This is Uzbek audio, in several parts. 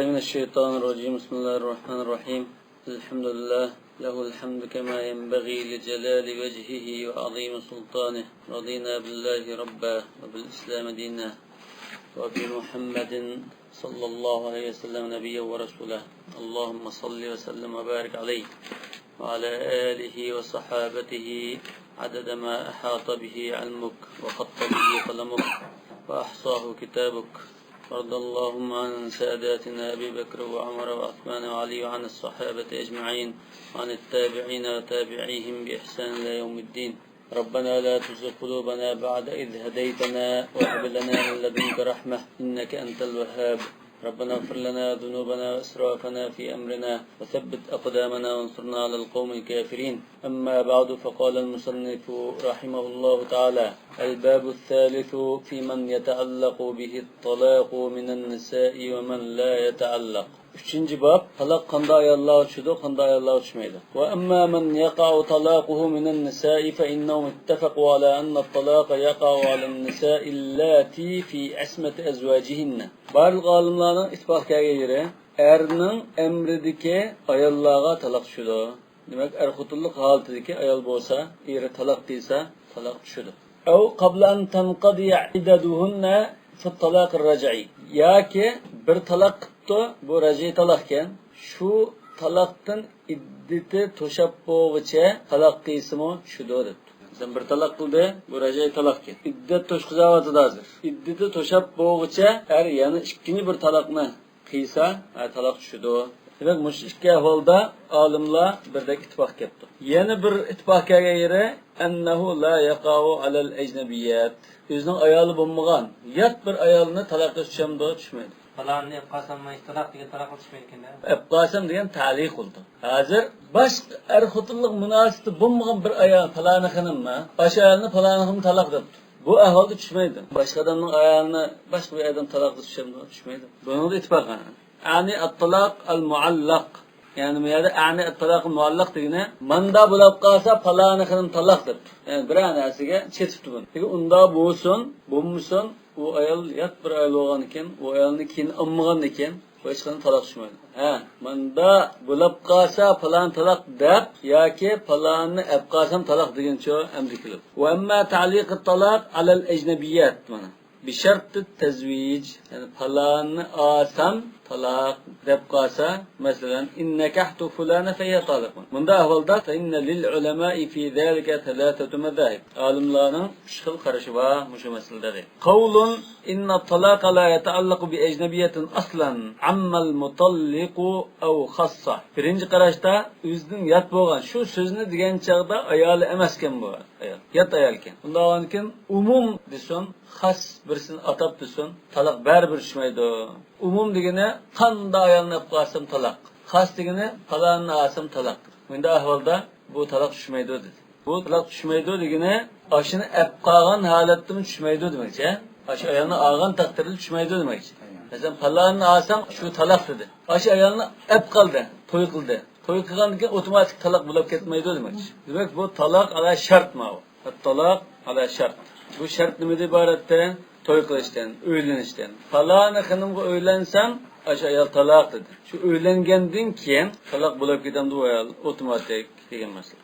من الشيطان الرجيم بسم الله الرحمن الرحيم الحمد لله له الحمد كما ينبغي لجلال وجهه وعظيم سلطانه رضينا بالله ربا وبالإسلام دينا وبمحمد صلى الله عليه وسلم نبيا ورسولا اللهم صل وسلم وبارك عليه وعلى آله وصحابته عدد ما أحاط به علمك وخط به قلمك وأحصاه كتابك وارض اللهم عن ساداتنا أبي بكر وعمر وعثمان وعلي وعن الصحابة أجمعين وعن التابعين وتابعيهم بإحسان إلى يوم الدين ربنا لا تزغ قلوبنا بعد إذ هديتنا وهب لنا من لدنك رحمة إنك أنت الوهاب ربنا اغفر لنا ذنوبنا وإسرافنا في أمرنا وثبت أقدامنا وانصرنا على القوم الكافرين أما بعد فقال المصنف رحمه الله تعالى الباب الثالث في من يتعلق به الطلاق من النساء ومن لا يتعلق. Üçüncü bab, talak kanda ayarlığa uçudu, kanda ayarlığa uçmaydı. Ve emmâ men yaka'u talâkuhu minen nisâi fe innehum ittefekû alâ enne talâka yaka'u alen nisâi illâti fi esmeti ezvâcihinne. Barlık alimlerinin ittifakıya göre, erinin emrideki ayarlığa talak uçudu. Demek erkutuluk halıdaki ayal bolsa, eri talak değilse talak uçudu. Ev qabla en tenqadiye iddeduhunne fit talâkir rac'i. Ya ki bir talak bu raci talakken şu talaktan iddeti toşap boğuça talak kıysımı şudur. Sen bir talak kıldı, bu raci talakken. İddet toşkuzavatı da hazır. İddeti toşap boğuça eğer yani ikinci bir talakını kıysa talak şudur. Demek muş iki ahvalda alimler birdek ittifak yaptı. Yeni bir ittifaka göre ennehu la yaqa'u alel ecnebiyyat. Özünün ayalı bulmagan yat bir ayalını talakta düşemdi düşmedi. Falan yapasam mı talak diye talak düşmedi ki ne? Yapasam diyen talik oldu. Hazır başka erhutuluk münasibeti bulmagan bir ayağın falanı hanım mı? Baş ayağını falanı hanım talak yaptı. Bu ahvalda düşmedi. Başka adamın ayağını başka bir adam talakta düşmedi. Bunu da ittifak yani. Yani at-talak al-muallak. Yani meyada yani at-talak al-muallak degine manda bulab qalsa falanı hanım talakdır. Yani bir anasiga chetibdi bunu. Peki unda bulmuşsun, o ayol yat bir ayol olgan ekan, o ayolni keyin ammagan ekan, hech qanday talaq tushmaydi. Manda bulab qalsa falan talaq deb yoki falanni ap qalsam talaq degancha amri kelib. Va amma ta'liq at-talaq ala al-ajnabiyyat mana. Bi shart at-tazwij. Yani falanni asam talaq deb qalsa, masalan, innakahtu fulana fa hiya talaqun. Bunda ahvalda inna lil ulama'i fi zalika thalathatu madhahib. Alimlarning uch xil qarashi bor mushu masalada. Qawlun inna at-talaqa la yata'allaqu bi ajnabiyyatin aslan amma al-mutalliqu aw khassa. Birinchi qarashda o'zining yat bo'lgan shu so'zni degan chaqda ayoli emaskan bu ayol. Yat ayol ekan. Undan keyin umum desin, xas birisini atab desin, talaq baribir tushmaydi. Umum degene qanda ayolni qilsam talaq. Xas degene falanni asam talaq. Bunda ahvolda bu talaq tushmaydi dedi. Bu talaq tushmaydi degene ashini ap qolgan holatda tushmaydi demakchi. Ash ayolni olgan taqdirda tushmaydi demakchi. Masalan, falanni asam shu talaq dedi. Ash ayolni ap qoldi, to'y qildi. To'y qilgandan keyin avtomatik talaq bo'lib ketmaydi demakchi. Demak bu talaq ala shart ma. Talaq ala shart. Bu shart nimada iboratda? To'y qilishdan, uylanishdan. Falani xonimga uylansam, ash ayol talaq dedi. Shu uylangandan keyin talaq bo'lib ketadi bu ayol avtomatik degan masala.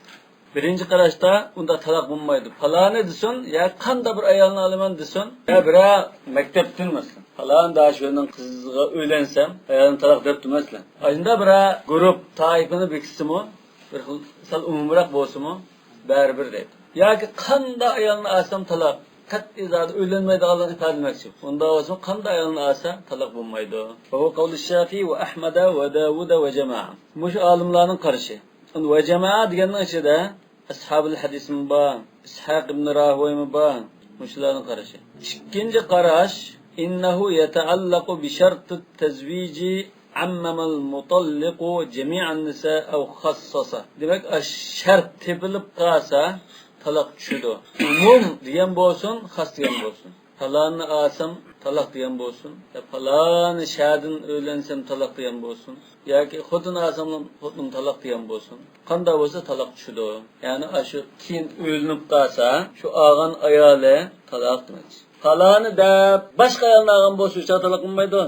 Birinchi qarashda unda talaq bo'lmaydi. Falani desin, ya qanday bir ayolni olaman desin, ya bira maktabdan masalan. Falan daşının qizga uylansam, ayolni talaq deb demaslar. Ayında bira guruh toifani bekitsimi, bir xil sal umumroq bo'lsimi, baribir deydi. Yoki qanday ayolni olsam talaq qat'iy zot uylanmaydiganligini ifodalaymoqchi. Unda o'zi qanday ayolni olsa talaq bo'lmaydi. Bu qavli Shafi'i va Ahmad va Davud va jamoa. Mush olimlarning qarashi. Va jamoa deganning ichida ashabul hadis bor, Ishaq ibn Rahoy bor. Mushlarning qarashi. Ikkinchi qarash innahu yata'allaqu bi shart at-tazwij ammama al-mutalliqu jami' an-nisa aw khassasa. Demak, shart tepilib qolsa talaq tushadi. Umum degan bo'lsin, xas degan bo'lsin. Falanni asam talaq degan bo'lsin. Falanni shadin o'ylansam talaq degan bo'lsin. Yoki xotin asam xotin talaq degan bo'lsin. Qanday bo'lsa talaq tushadi. Ya'ni shu keyin o'ylanib qolsa, shu olgan ayoli talaq demak. Falanni deb boshqa ayolni olgan bo'lsa, talaq bo'lmaydi.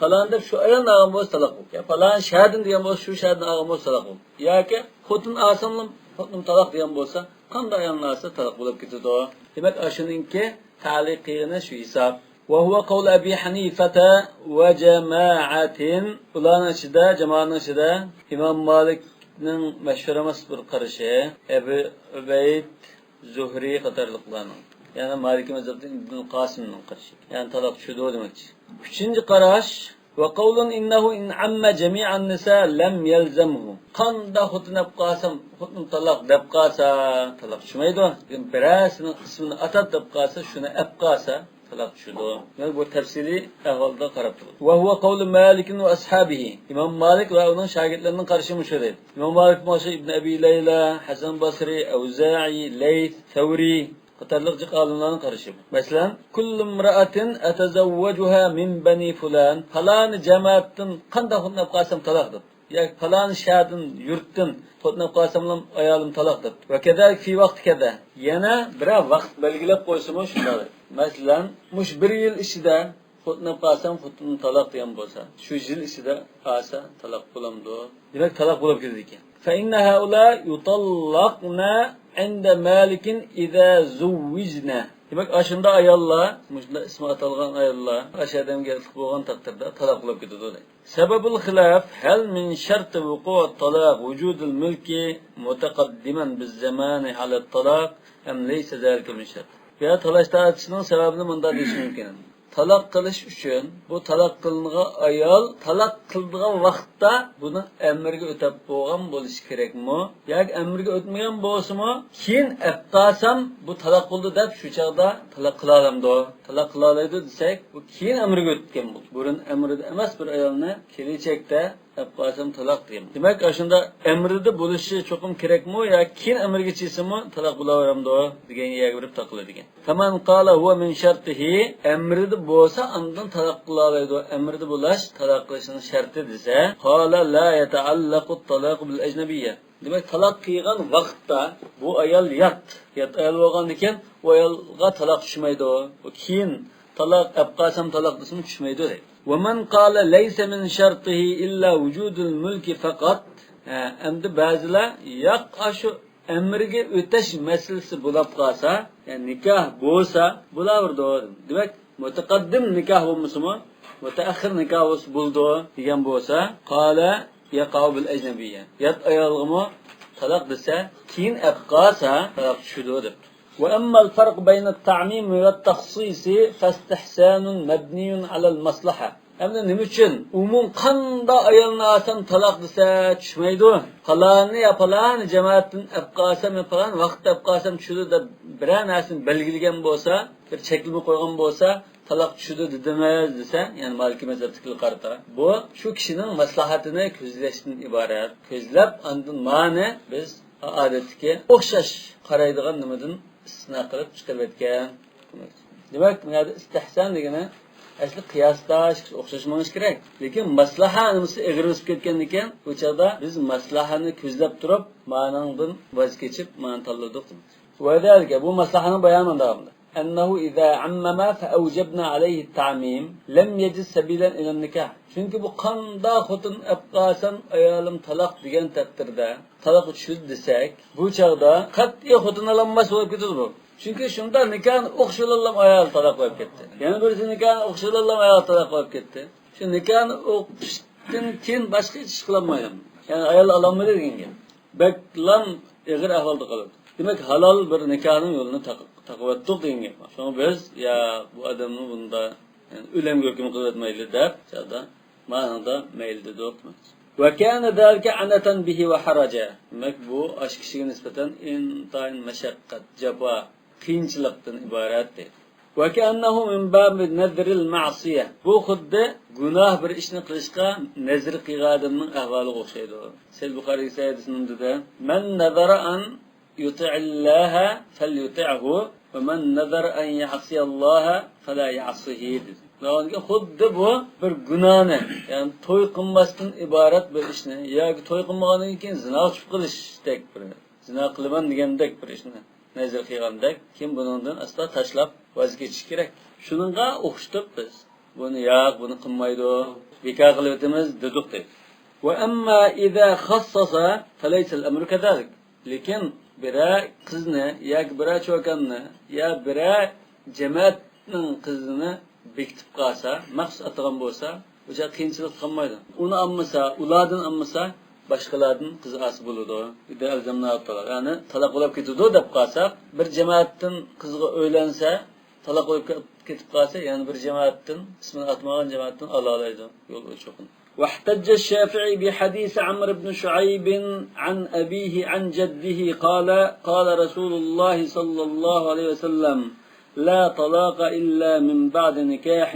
Falan deb shu ayol nag'am bo'lsa taloq bo'ldi. Ya falan shadin degan bo'lsa shu shadin nag'am bo'lsa taloq bo'ldi. Yoki xotin asamlim xotin taloq degan bo'lsa qanday ayolni alsa taloq bo'lib ketadi. Demak, ashuninki ta'liqini shu hisob. Wa huwa qawl Abi Hanifata wa jama'atin. Ularning ichida, jamoaning ichida Imom Malikning mashhur emas bir qarashi, Abu Ubayd Zuhri qatorliqlarning. Yani Maliki mazhabidagi Ibn Qasimning qarashi. Yani taloq tushdi demakchi. Uchinchi qarash ve kavlun innehu in amma jami'an nisa lam yelzemhu. Qanda xotin abqasam, xotin talaq deb qalsa, talaq tushmaydi. Birasinin ismini atab deb qalsa, shuni abqasa talaq tushdi. Yani bu tafsili ahvolda qarab turdi. Ve huwa qavlu Malik ve ashabihi. İmam Malik ve onun şagirdlarining qarashi mushaydi. İmam Malik Moşe ibn Abi Layla, Hasan Basri, Auza'i, Layth, Thawri qatorliq olimlarning qarashi. Masalan, kullu imra'atin atazawwajuha min bani fulan. Falan jamoatdan qanday xotnab qolsam taloq deb. Yoki falan shadin yurtdan xotnab qolsamlam ayolim taloq deb. Va kadalik fi vaqt kada. Yana bir vaqt belgilab qo'ysam shunday. Masalan, mush bir yil ichida xotnab qolsam xotin taloq degan bo'lsa, shu yil ichida qolsa taloq bo'lamdi. Demak, taloq bo'lib ketdi ekan. Fa inna haula yutallaqna inda Malikin iza zuwijna. Demak, aşında ayollar, mushunda ismi atalgan ayollar, aşadam gelib bo'lgan taqdirda taloq bo'lib ketadi. Sababul xilaf hal min shart wuqu' at-talaq wujudul mulki mutaqaddiman biz zamani ala at-talaq am laysa zalika min shart. Ya talash tartishning sababini bunda deyish mumkin. Talaq qilish uchun bu talaq qilingan ayol talaq qildigan vaqtda buni amrga o'tab bo'lgan bo'lishi kerakmi? Yoki amrga o'tmagan bo'lsa-mi, keyin aqtasam bu talaq bo'ldi deb shu chaqda talaq qila olamdi. Talaq qila oladi desak, bu keyin amrga o'tgan bu. Burun amrida emas bir ayolni kelajakda aqtasam talaq deyman. Demak, shunda amrida bo'lishi cho'qim kerakmi yoki keyin amrga chiqsami talaq bo'laveramdi degan yerga birib taqiladi ekan. Faman qala huwa min shartihi amrida bo'lsa andan taloq qila oladi. Amrida bo'lash taloq qilishning sharti desa, qala la yata'allaqu at-talaq bil ajnabiyya. Demak, taloq qilgan vaqtda bu ayol yat ayol bo'lgan ekan, bu ayolga taloq tushmaydi. Bu keyin taloq abqasam taloq desam tushmaydi deydi. Wa man qala laysa min shartihi illa wujudul mulki faqat. Endi ba'zilar yo'q, shu amrga o'tash masalasi bo'lib qolsa, ya'ni nikoh bo'lsa bo'laverdi. Demak, mutaqaddim nikoh bo'lmasmi, mutaaxir nikoh bo'ldi degan bo'lsa, qala yaqa'u bil ajnabiyya. Yat ayolg'imi taloq desa, keyin aqqasa taloq tushdi deb. Wa amma al-farq bayna at-ta'mim wa at-takhsis fastihsanun mabniyun 'ala al-maslaha. Endi nima uchun umum qanda ayolni asam taloq desa tushmaydi? Falani ya falani jamoatdan aqqasam ya falan vaqt aqqasam tushdi deb bir narsani belgilagan bo'lsa, bir cheklama qo'ygan bo'lsa, taloq tushdi dedimi desa, ya'ni Maliki mazhabidagi qarata. Bu shu kishining maslahatini ko'zlashdan iborat. Ko'zlab andan ma'ni biz odatga o'xshash qaraydigan nimadan istisno qilib chiqarib o'tgan. Demak, bu istihson degani asli qiyosdash o'xshashmanish kerak. Lekin maslaha nimasi egrilib ketgan ekan, bu chaqda biz maslahani ko'zlab turib, ma'nondan voz kechib, ma'no tanladik. Va dalga bu maslahaning bayonida annahu idza ammama fa awjabna alayhi at-ta'mim lam yajid sabilan ila an-nikah. Chunki bu qanda xotin abqasan ayolim taloq degan taqdirda taloq tushdi desak, bu chaqda qat'iy xotin olinmas bo'lib ketadi bu. Chunki shunda nikohni o'xshalallam ayol taloq bo'lib ketdi. Yana birisi nikohni o'xshalallam ayol taloq bo'lib ketdi. Shu nikohni o'qishdan keyin boshqa hech ish qilolmaydi. Ya'ni ayol ololmaydi degan gap. Baklam ig'ir ahvolda qoladi. Demak, halol bir nikohning yo'lini taqvatdiq degan gap. Shuni biz ya bu odamni bunda o'limga hukm qilmaydi deb, chaqda ma'noda mayli dedik. Wa kana zalika anatan bihi wa haraja. Demak, bu ash kishiga nisbatan intayin mashaqqat, jafo, qiyinchilikdan iboratdir. Wa ka'annahu min babi nadril ma'siyah. Bu xuddi gunoh bir ishni qilishga nazr qilgan odamning ahvoliga o'xshaydi. Sahih Buxoriy hadisida man nazara an yuti'illaha falyuti'hu va man nazara an ya'siyallaha fala ya'sihi. Nega xuddi bu bir gunohni, ya'ni to'y qilmasdan iborat bir ishni yoki to'y qilmagandan keyin zino qilishdak bir zino qilaman degandek bir ishni nazar qilgandek, kim bundan asla tashlab voz kechish kerak. Shuningga o'xshatib biz buni yo'q, buni qilmaydi, bekor qilib o'tamiz dedik deb. Ve amma iza khassasa falaysa al-amru kadalik. Lekin bira qizni yoki bira cho'kanni ya bira jamoatning qizini bekitib qolsa, maxsus atgan bo'lsa, o'sha qiyinchilik qilmaydi. Uni olmasa, ulardan olmasa, boshqalardan qiz asib bo'ladi. İdeal zamnatlar. Ya'ni taloq bo'lib ketadi deb qolsak, bir jamoatdan qizga o'ylansa, taloq bo'lib ketib qolsa, ya'ni bir jamoatdan ismini atmagan jamoatdan ola oladi. Yo'l o'choqin. واحتج الشافعي بحديث عمرو بن شعيب عن أبيه عن جده قال رسول الله صلى الله عليه وسلم لا طلاق إلا من بعد نكاح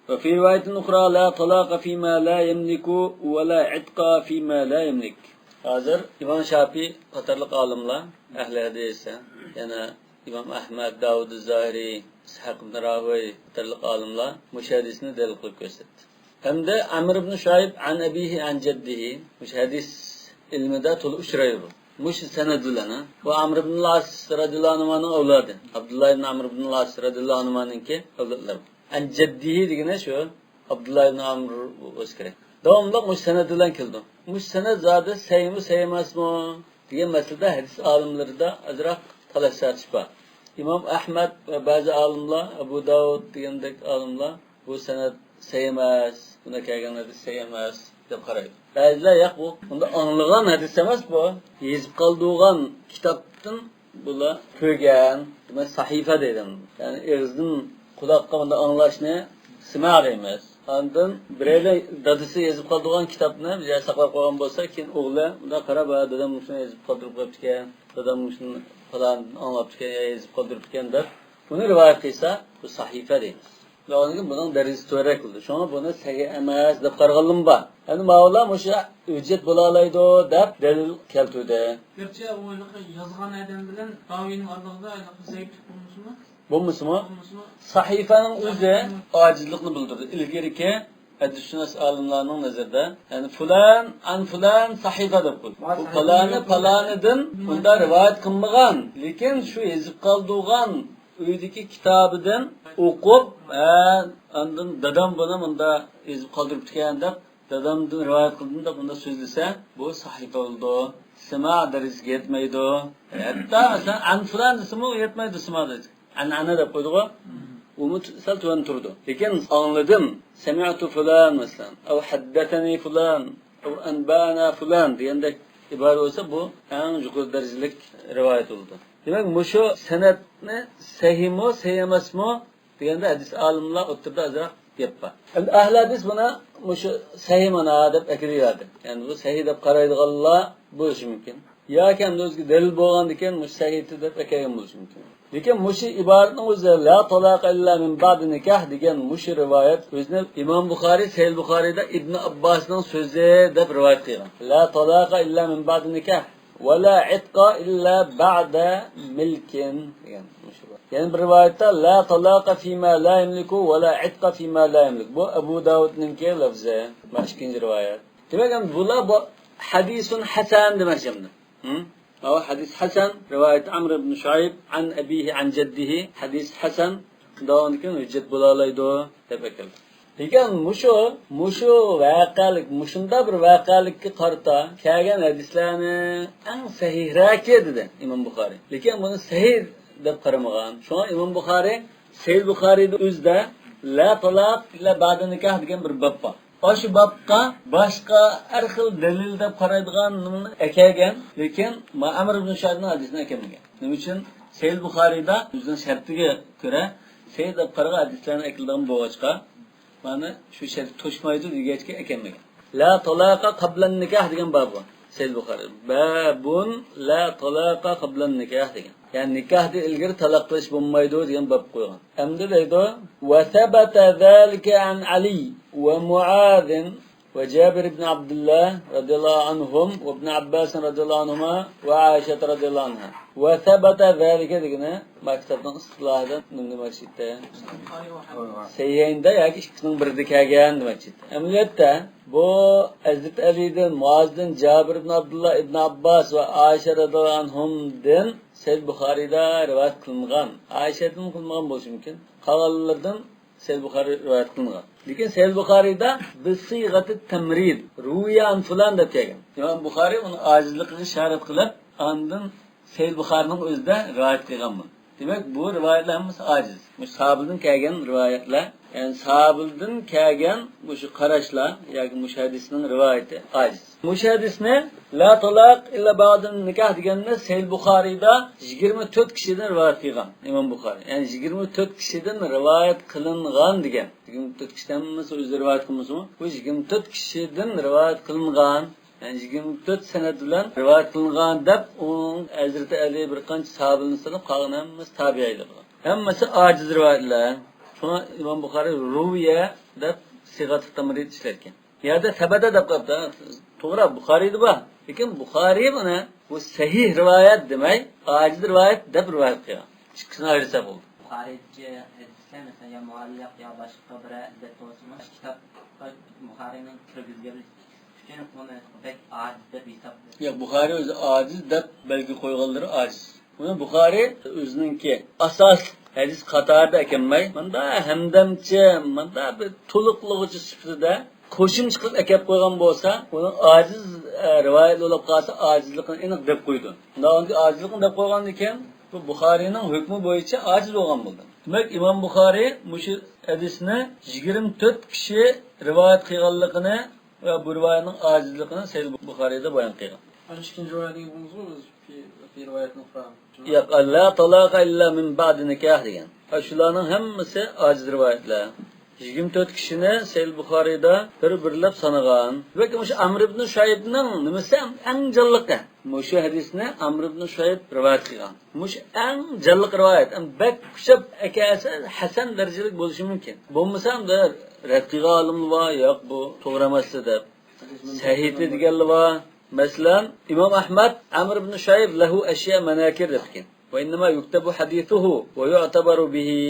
وفي رواية أخرى لا طلاق فيما لا يملك ولا عتق فيما لا يملك. Hazır İmam Şafii qatarlıq alimlar ahli hadis, yani İmam Ahmed, Davud Zahiri, İshaq ibn Rahowi qatarlıq alimlar bu hadisni dalil qilib ko'rsatdi. Hem de Amr ibn Şuayb an abihi an jaddihi bu hadis ilmida to'liq uchraydi. Mush sanadulana ve Amr ibn al-As radhiyallohu anhu'nun avladı. Abdullah ibn Amr ibn al-As radhiyallohu anhu'nunki avladlar. An jaddihi degene şu Abdullah ibn Amr o'skere. Davomli mush sanadulan keldi. Mush sanad zodi saymi saymasmi degan masalada hadis olimlarida azroq talashlar bor. İmam Ahmed ve bazı alimlar, Abu Davud degandek alimlar bu sanad saymas, buna kelgan hadis saymas deb qaraydi. Ba'zilar yo'q bu, bunda anlagan hadis emas bu. Yezib qoldigan kitobdan bular ko'rgan, demak sahifa deydim. Ya'ni o'zning quloqqa bunda anglashni sima emas. Ondan bireylar dadisi yezib qoldigan kitobni bizga saqlab qo'ygan bo'lsa, keyin o'g'li bunda qarab, dadam shuni yezib qoldirib qo'yibdi ekan, dadam shuni falan anlab ekan, yezib qoldirib ekan deb buni rivoyat qilsa, bu sahifa deymiz. Lakin bunun derecesi to'rak bo'ldi. Shunga buni sahih emas deb qaraganim bor. Endi Mavla o'sha hujjat bo'la oladi deb dalil keltirdi. Gerçi o'yliqi yozgan adam bilan ravining orlig'ida zaiflik bo'lmasmi? Bo'lmasmi? Sahifaning o'zi ojizlikni bildirdi. Ilgariki hadis olimlarning nazarida, ya'ni fulan sahifa deb qo'ydi. Bu falanidan bunda rivoyat qilmagan, lekin shu yezib qoldigan uydagi kitobidan o'qib, ondan dadam buni bunda yezib qoldiribdi ekan deb dadamdan rivoyat qildim deb bunda so'zlasa, bu sahifa bo'ldi. Sima darajasiga yetmaydi. Hatto masalan an fulan desimi yetmaydi sima darajasiga. Ana deb qo'ydi-ku. Umut sal tuvan turdi. Lekin anladim. Sami'tu fulan masalan, aw haddathani fulan, aw anbana fulan degandek ibora bo'lsa, bu eng yuqori darajalik rivoyat bo'ldi. Demek şu senetni sahihmi, sahih emasmi deganda hadis olimlar o'tirda azroq gap bor. Endi ahli hadis buni şu sahih mana deb akiriyadi. Yani bu sahih deb qaraydiganlar bo'lishi mumkin. Yoki ham o'ziga dalil bo'lgan ekan, bu sahih deb akagan bo'lishi mumkin. Lekin şu iboratning o'zi la talaqa illa min ba'd nikah degan şu rivoyat o'zini Imom Buxoriy Sahih Buxoriyda Ibn Abbosning so'zi deb rivoyat qilgan. La talaqa illa min ba'd nikah ولا عتق إلا بعد ملك. Yani bir rivayette la talaqa fima la yemliku ve la itqa fima la yemlik. Bu Abu Davud'ninki lafzı. Başkinci rivayet. Demek ki bu hadisun hasan demek şimdi. O hadis hasan. Rivayet Amr ibn Şuayb an abihi an jaddihi. Hadis hasan. Davud'ninki hüccet bulalaydı. Tebekkel. Lekin mushu vaqalik, mushunda bir vaqalikka qarta kelgan hadislarni eng sahihroki dedi Imom Buxoriy. Lekin buni sahih deb qaramagan. Shunga Imom Buxoriy Sahih Buxoriyda o'zida la talaq illa ba'da nikoh degan bir bob bor. O'sha bobga boshqa har xil dalil deb qaraydiganni ekelgan, lekin Amr ibn Shuaybning hadisini ekelmagan. Nima uchun? Sahih Buxoriyda o'zining shartiga ko'ra sahih deb qaragan hadislarni ekilgan bo'lg'achqa mana shu shart to'shmaydi degachga ekanmagan. La talaqa qabla nikah degan bab bor. Sahih Buxoriy. Babun la talaqa qabla nikah degan. Ya'ni nikahda ilgari taloq qilish bo'lmaydi degan bab qo'ygan. Hamda deydi: "Va sabata zalika an Ali va Muaz va Jabir ibn Abdullah radhiyallohu anhum va ibn Abbas radhiyallohu anhuma va Aisha radhiyallohu anha." Va sabata zalika degani maktabning istilohidan nima masjidda Sayyinda yoki ikkining birida kelgan demakchi. Amaliyotda bu Hazrat Alidan, Muazdan, Jabir ibn Abdullah ibn Abbas va Aisha radhiyallohu anhumdan Sahih Buxoriyda rivoyat qilingan. Aishadan qilingan bo'lishi mumkin. Qolganlardan Sahih Bukhari rivoyat qilingan. Lekin Sahih Bukhari'da bisig'ati tamrid, ruyan fulan deb kelgan. Imom Bukhari uni ojizligini shart qilib, ondan Sahih Bukharining o'zida rivoyat qilgan. Demak, bu rivoyatlar hammasi ojiz. Bu sahabildan kelgan rivoyatlar, yani sahabildan kelgan bu shu qarashlar yoki mushahidisning rivoyati ojiz. Mushahidisni la talaq illa ba'dan nikah deganni Sahih Bukhari'da 24 kishidan rivoyat qilgan Imom Bukhari. Yani 24 kishidan rivoyat qilingan degan. 24 kishidan o'zi rivoyat qilmasmi? Bu 24 kishidan rivoyat qilingan. Yani 24 senet bilan rivoyat qilingan deb onun Hazreti Ali bir qancha sahabining silib qolgan hammasi tabiiylar. Hammasi ojiz rivoyatlar. Shuna Imom Bukhari ruviya deb sigat tamrid ishlarkan. Yerda sabata deb qolibdi. To'g'ri Buxoriyda bor. Lekin Buxoriy buni bu sahih rivoyat demay, ojiz rivoyat deb rivoyat qilgan. Ikkisini ayirsa bo'ldi. Buxoriycha hadislar mesela ya muallaq ya boshqa bir deb bo'lsa, kitob Buxoriyning kirgizgan onu pek aciz deb hisoblaydi. Yo'q, Buxoriy o'zi ojiz deb belgi qo'yganlari ojiz. Buni Buxoriy o'zininki asos hadis qatorida ekanmay, menda hamdamchi, menda bir to'liqlig'ichi sifatida qo'shimcha qilib akab qo'ygan bo'lsa, uni ojiz rivoyat bo'lib qolsa, ojizligini aniq deb qo'ydi. Undan ojizligini deb qo'ygan ekan, bu Buxoriyning hukmi bo'yicha ojiz bo'lgan bo'ldi. Demak, Imom Buxoriy mushu hadisni 24 kishi rivoyat qilganligini ve bu rivoyatning ojizligini Sahih Buxoriyda bayon qilgan. Ana ikinci rivoyatning bo'lsa, fi rivoyatning fahm. Yo'q, la talaqa illa min ba'di nikah degan. Shularning hammasi ojiz rivoyatlar. 24 kishini Sahih Buxoriyda bir-birlab sanagan. Va shu Amr ibn Shuaybning nimasi eng jalliqi. Mushu hadisni Amr ibn Shuyayb rivoyat qilgan. Mush eng jalliq rivoyat. Bak kuchab akasi hasan darajalik bo'lishi mumkin. Bo'lmasa ham da rad qilgan olimlar va yo'q bu to'g'ri emas deb. Sahih deganlar va masalan Imom Ahmad Amr ibn Shuyayb lahu ashya manakir debgan. Va inma yuktabu hadithuhu va yu'tabaru bihi.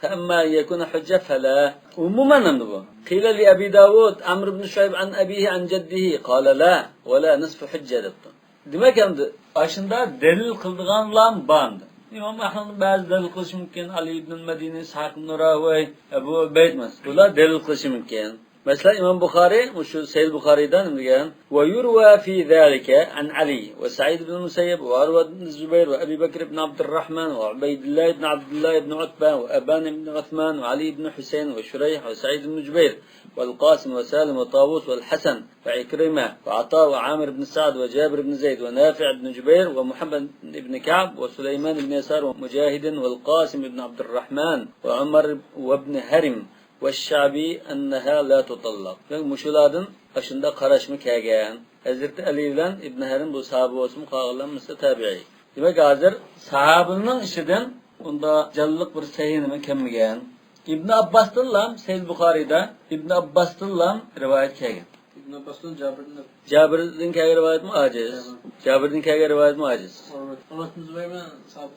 فأما أن يكون حجة فلا عموما نمضوا قيل لأبي داود عمرو بن شعيب عن أبيه عن جده قال لا ولا نصف حجة دبت. Demek yani aşında delil kıldığanlar bandı. İmam Ahmed'in bazı delil kılışı mümkün. Ali ibn Medine, İshak ibn Rahway, Ebu Ubeyd. Bunlar delil kılışı mümkün. Mesela İmam Bukhari, şu Sahih Bukhari'den diyen ve yurva fi zalika an Ali ve Sa'id ibn Musayyib ve Urwa ibn Zubayr ve Ebu Bekir ibn Abdurrahman ve Ubeydullah ibn Abdullah ibn Utba ve Aban ibn Uthman ve Ali ibn Hüseyin ve Şureyh ve Sa'id ibn Cübeyr ve Qasim ve Salim ve Tavus ve Hasan ve İkrime ve Ata ve Amir ibn Sa'd ve Jabir ibn Zeyd ve Nafi' ibn Cübeyr ve Muhammed ibn Ka'b ve Süleyman ibn Yasar ve Mücahid ve Qasim ibn Abdurrahman ve Ömer ve ibn Harim والشعبي أنها لا تطلق. Yani muşuladın aşında karışma kelgen. Hazreti Ali ile İbn Harim bu sahabe olsun qağılan misli tabi'i. Demek hazır sahabının işinden onda jallık bir sahihini kemmigen. İbn Abbas'tan Sahih Bukhari'da İbn Abbas'tan rivayet kelgen. İbn Abbas'tan Cabir'den. Cabir'den kelgen rivayet mi aciz? Cabir'den kelgen rivayet mi aciz? Urwa ibn Zubayr bilen sahabe.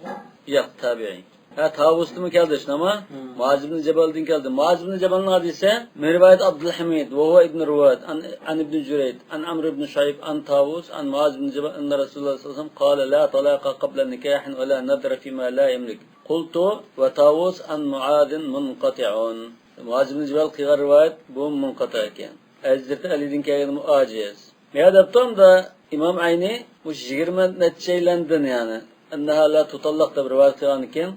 Yok tabi'i. Tavus'ta mı geldi işte ama Muaz ibn Cebal'den geldi. Muaz ibn Cebal'ın hadisi Merivayet Abdülhamid ve huve ibn Ruvat an ibn Cüreyd an Amr ibn Şayb an Tavus an Muaz ibn Cebal anna Resulullah sallallahu aleyhi ve sellem kâle la talâqa qabla nikahin ve la nadra fîmâ la emlik. Kultu ve Tavus an Muaz'in munqati'un. Muaz ibn Cebal kıyar rivayet bu munqati'ken. Hazreti Ali'den kâyir muaciz. Ya da tam da İmam Ayni bu 20 neticelendin yani. Enneha la tutallaq da rivayet kıyanken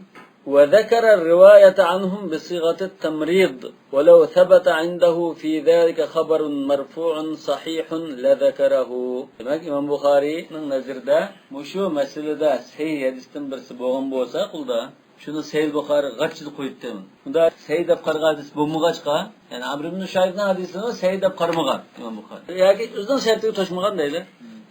وذكر الرواية عنهم بصيغة التمريض ولو ثبت عنده في ذلك خبر مرفوع صحيح لذكره. Demek İmam Bukhari'nin nazarında bu şu meselede sahih hadisden birisi bo'lgan bo'lsa qulda shuni Sahih Bukhari g'achchilik qo'yibdi. Bunda sahih deb qargan hadis bo'lmag'achqa, ya'ni Amr ibn Shuaybning hadisini sahih deb qaramagan İmam Bukhari. Yoki o'zining shartiga to'shmagan deydi.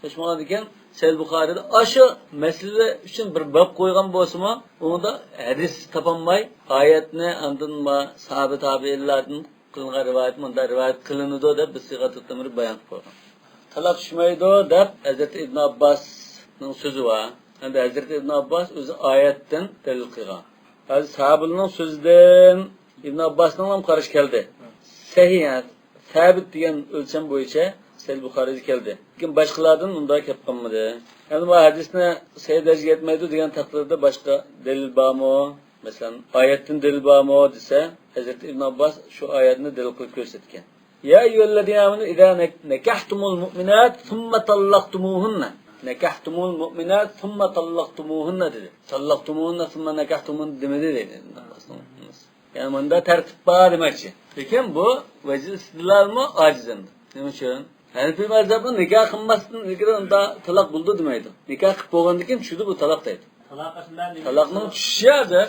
To'shmagan ekan Sahih Bukhari'da aşı mesele için bir bab koygan bo'lsa-mu, onda hadis topolmay, oyatni andinma sahabe tabiinlardan qilgan rivoyat munda rivoyat qilinadi deb sigat-ı tamir bayon qilgan. Talaq tushmaydi deb Hazrat Ibn Abbasning so'zi bor. Endi Hazrat Ibn Abbas o'zi oyatdan dalil qilgan. Hozir sahabening so'zidan Ibn Abbasning ham qarash keldi. Sahih, sabit degan o'lcham bo'yicha Sahih Bukhari'de keldi. Lekin başkalardan unda kelib qolmadi. Yani bu hadisni sahih darajaga yetmaydi degan taqdirda boshqa dalil bormi? Masalan, oyatdan dalil bormi desa, Hazreti İbn Abbas şu ayetini delil qilib ko'rsatgan. Ya eyyuhallazina amanu idza nakahtumul mu'minat thumma tallaqtumuhunna. Nekahtumul mu'minat thumma tallaqtumuhunna dedi. Tallaqtumuhunna thumma nekahtumun demedi dedi. Yani bunda tertip var demekçi. Lekin bu vecih istidlal mı acizindi. Nima uchun? Hanifi mazhabı nikah qilmasdan ilgari unda talaq buldu demaydi. Nikah qilib bo'lgandan keyin tushdi bu talaq deydi. Talaqning tushishi hozir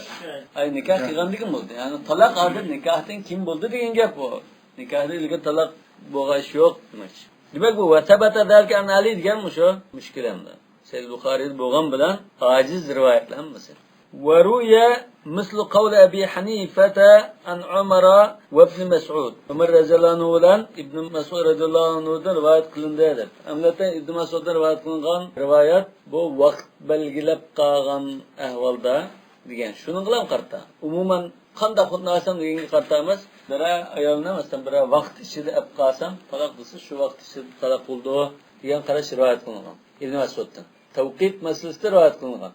ay nikah qilgandan keyin bo'ldi. Ya'ni talaq hozir nikahdan kim bo'ldi degan gap bu. Nikahda ilgari talaq bo'lgan yo'q demakchi. Demek bu ve sebete derken Ali degan shu mushkilamda. Sahih Buxoriyda bo'lgan bilan aciz rivoyatlanmasa. Ve ruya mislu qavli Abi Hanifata an Umar ve ibn Mas'ud. Umar radhiyallohu anhu bilan Ibn Mas'ud radhiyallohu anhudan rivoyat qilindi edi. Amlatan Ibn Mas'uddan rivoyat qilingan rivoyat bu vaqt belgilab qolgan ahvolda degan. Shuni bilan qarta. Umuman qanday xudnasam degan qarta emas. Bira ayolni masalan bira vaqt ichida olib qolsam, talaq bo'lsa shu vaqt ichida talaq bo'ldi degan qarash rivoyat qilingan. Ibn Mas'uddan. Tawqit masalasida rivoyat qilingan.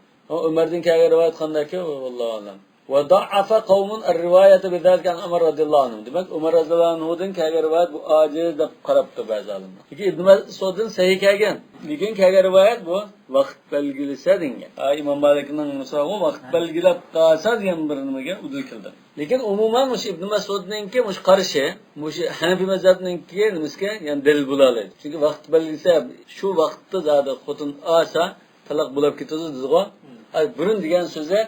Umardan kelgan rivoyat qandaki, vallohu alam. Wa da'afa qawmun ar-riwayata bidhalika an Umar radhiyallohu anhu. Demak, Umar radhiyallohu anhudan kelgan rivoyat bu ojiz deb qarabdi ba'zi olimlar. Chunki Ibn Mas'uddan sahih kelgan. Lekin kelgan rivoyat bu vaqt belgilasa degan. Imom Malikning misoли vaqt belgilab qolsa degan bir nimaga udul keldi. Lekin umuman mush Ibn Mas'udninki mush qarishi, mush Hanafi mazhabininki nimasiga, ya'ni dalil bo'la oladi. Chunki vaqt belgilasa shu vaqtda zada xotin olsa talaq bo'lib ketadi deydi. Ay burun degan so'zi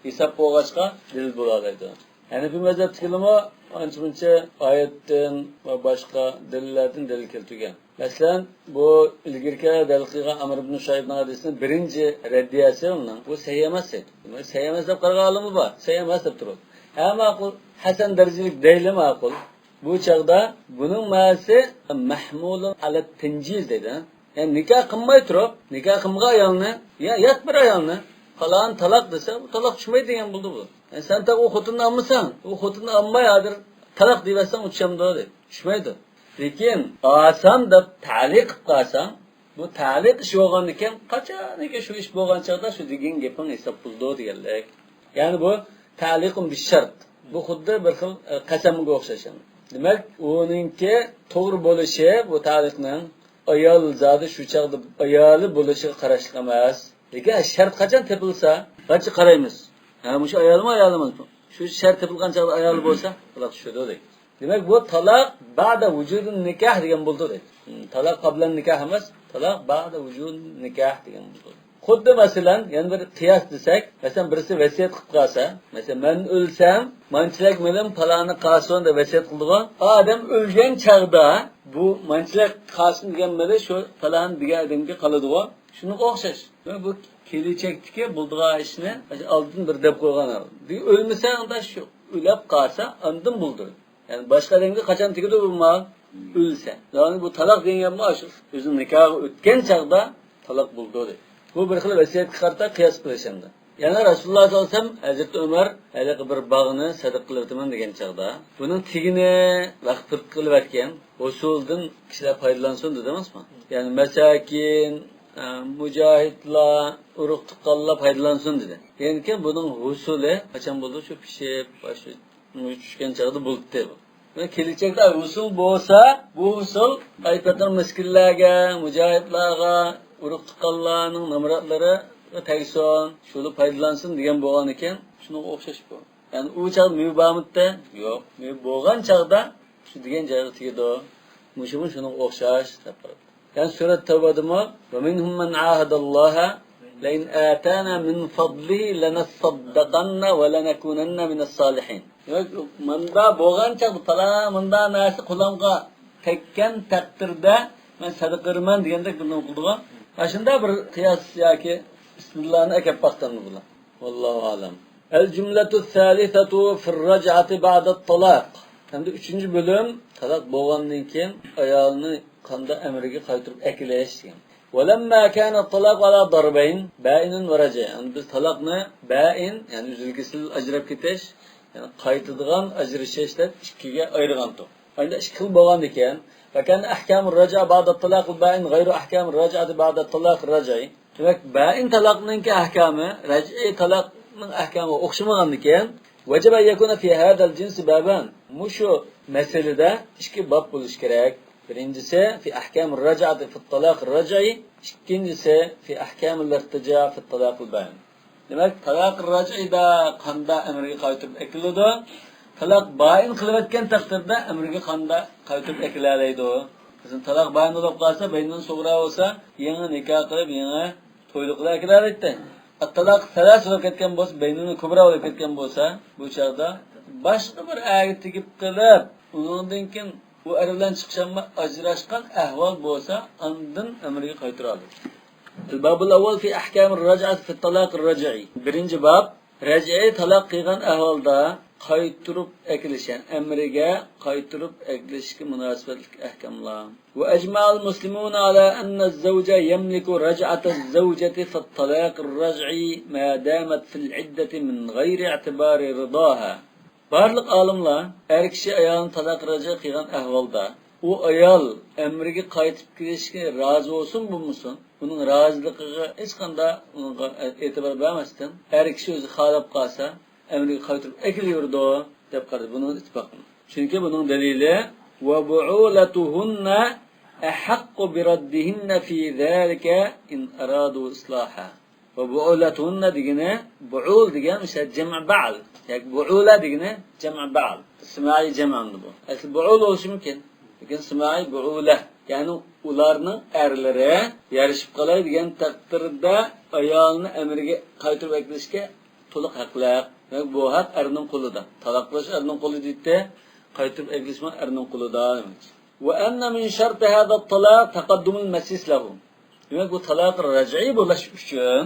hisob bo'lg'achqa dalil bo'la oladi. Hanafi mazhabidagilimi ancha-muncha oyatdan va boshqa dalillardan dalil keltirgan. Masalan, bu ilgirki dalil qilgan Amr ibn Shaybning hadisining birinchi raddiyasi uning bu sahih emas edi. Sahih emas deb qarag'an olimi bor. Sahih emas deb turadi. Ma'qul hasan darajalik deyli ma'qul. Bu chaqda buning ma'nosi mahmulun ala tanjiz deydi. Yani nikah qilmay turib, nikah qilmagan ayolni, yat bir ayolni falan talaq desa, bu talaq tushmaydi degan bo'ldi bu. Yani sen tabi o xotinni olmasan, o xotinni olmay hozir talaq deyversan uçamdi deydi. Tushmaydi. Lekin asam deb ta'liq qilib qolsam, bu ta'liq ish bo'lgandan keyin qachoniki shu ish bo'lgan chaqda shu degan gaping hisob bo'ldi deganlik. Ya'ni bu ta'liqun bi shart. Bu xuddi bir xil qasamga o'xshash. Demak, uninki to'g'ri bo'lishi bu ta'liqning ayol zodi shu chaqda ayoli bo'lishiga qarashli emas. Lekin shart qachon tepilsa, qancha qaraymiz. Yani şu ayolmi ayolmi? Shu shart tepilgan chaqda ayoli bo'lsa, talaq tushadi deydi. Demak, bu talaq ba'da vujudun nikah degan bo'ldi deydi. Talaq qablan nikah emas, talaq ba'da vujud nikah degan bo'ldi. Xuddi masalan, yana bir qiyos desak, masalan birisi vasiyat qilib qolsa, masalan men o'lsam, manchilik bilan faloni qason deb vasiyat qildigan, odam o'lgan chaqda bu manchilik qason degan bilan shu falon degan odamga qoladi-ku. Shunga o'xshash. Bu kelajakdagi bo'ldigan ishni oldin bir deb qo'ygan. O'lmasa unda shu o'lab qolsa, ondan bo'ldi. Yani boshqa odamga qachon tegadi bu mal o'lsa. Ya'ni bu talaq degan gap shu. O'zi nikoh o'tgan chaqda talaq bo'ldi deydi. Bu bir xil vasiyat qarta qiyos qilishindi. Yana Rasululloh sollallohu alayhi vasallam Hazrat Umar haliqi bir bog'ni sadaq qilibman degan chaqda, buning tigini vaqt qilib atgan, usuldan kishilar foydalansin dedimizmi? Ya'ni masakin, mujohidlar, urug' tuqqanlar foydalansin dedi. Endi buning usuli qachon bo'ldi? Shu pishib, boshi tushgan chaqda bo'ldi bu. Ve kelajakda usul bo'lsa, bu usul aytgan miskinlarga, mujohidlarga, urug' tuqqanlarning namratlari tagson, shuni foydalansın degan bo'lgan ekan, shunga o'xshash bu. Ya'ni u chaqda mevbamidda yo'q, mev bo'lgan chaqda shu degan joyga tegdi. Mushumi shunga o'xshash deb qaradi. Yani surat Tavbadimi ve minhum man ahadalloha la in atana min fadlihi lanasaddaqanna ve lanakunanna minas salihin. Manda bo'lgan chaqda falan manda narsa qo'limga tekkan taqdirda men sadaqirman deganda buni qildigan. Ashunda bir qiyos yoki istillarni akab baqtanmi bular. Vallohu alam. El cümletu salisatu fi'r raj'ati ba'da at-talaq. Endi 3-bölüm talaq bo'lgandan keyin ayolni qanday amriga qaytirib akilash degan. Walamma kana at-talaq ala darbayn, ba'inun wa raja'. Yani biz talaqni ba'in, yani üzülgisiz ajrab ketish, yani qaytadigan ajrashish deb ikkiga ayirgandir. Endi ikki xil bo'lgan ekan. Fakan ahkamur raja' ba'da at-talaq al-ba'in ghayru ahkamur raj'ati ba'da at-talaq ar-raja'i. Demek ba'in talaqninki ahkami, raj'i talaqning ahkami o'xshamagandan keyin, Vecebe yekuna fi hadal cinsi baban. Muşu meselede iki bab buluş gerek. Birincisi fi ahkamur rac'ati fi talaq rac'i, ikincisi fi ahkamul irtica fi talaqul bayan. Demek talaq rac'ida qanda emriga qaytirib ekiladi. Talaq bayin qilib etgan taqdirda emriga qanda qaytirib ekilalaydi. Mesela talaq bayin bo'lib qolsa, bayindan so'g'ra bo'lsa, yangi nikoh qilib, yangi to'yliqlar ekilalaydi. Talaq salas bo'lib ketgan bo'lsa, baynini kubra bo'lib ketgan bo'lsa, bu chaqda boshqa bir agi tegib qilib, undan keyin bu er bilan chiqishma ajrashgan ahvol bo'lsa, undan amriga qaytiradi. Al-babul awwal fi ahkam ar-raj'at fi at-talaq ar-raj'i. Birinchi bab raj'i talaq qilgan ahvolda qaytirib ekilishgan amriga qaytirib ekilishga munosabatli ahkamlar. Ve ecma'al muslimun ala anna az-zawja yamliku raj'at az-zawjati fi at-talaq ar-raj'i ma damat fil 'iddati min g'ayri i'tibari ridaha. Barliq olimlar er kishi ayolni talaq raj'i qilgan ahvolda u ayol amriga qaytib kelishga rozi bo'lsin bo'lmasin, uning roziligiga hech qanday e'tibor bermasdan er kishi o'zi xohlab qolsa emriga qaytirib ekilaverdi deb qaradi. Bunun ittifoqi. Chunki buning dalili va bu'ulatuhunna ahaqqu bi raddihinna fi zalika in aradu islaha. Va bu'ulatuhunna degani bu'ul degan o'sha jam' ba'l. Yani bu'ula degani jam' ba'l. Ismai jam'andi bu. Asl bu'ul bo'lishi mumkin. Lekin ismai bu'ula. Yani ularning erlari yarishib qolay degan taqdirda ayolni emriga qaytirib ekilishga to'liq haqli. Bu haq erning qo'lida. Talaqlash erning qo'lida deydi, qaytirib eklishma erning qo'lida demek. Ve anna min şarti hada at-talaq taqaddum al-masis lahu. Demek bu talaq raj'i bo'lish uchun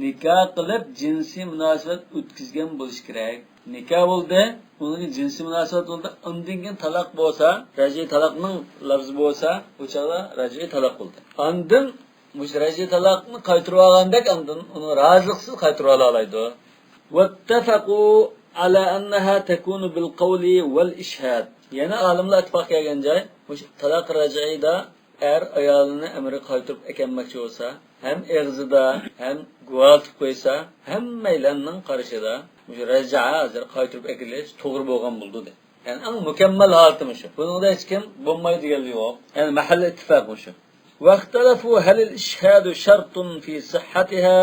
nikah qilib jinsiy munosabat o'tkazgan bo'lish kerak. Nikah bo'ldi, uning jinsiy munosabat bo'ldi, undan keyin talaq bo'lsa, raj'i talaqning lafzi bo'lsa, o'chada raj'i talaq bo'ldi. Ondan mush raj'i talaqni qaytirib olgandek, ondan uni roziliksiz qaytirib olaydi. واتفقوا على أنها تكون بالقول والإشهاد. Yani alimler ittifak qilgan joy, talaq raj'ida er ayolini emri qaytirib ekanmoqchi bo'lsa, hem eg'zida, hem guvohlik qo'ysa, hammalarning qarashida shu raj'a hozir qaytirib ekilish to'g'ri bo'lgan bo'ldi. Yani eng mukammal holati shu. Buningda hech kim bo'lmaydi deganlik yo'q. Yani mahall ittifoq shu. Vaqtalafu hal al-ishhad shartun fi sihhatiha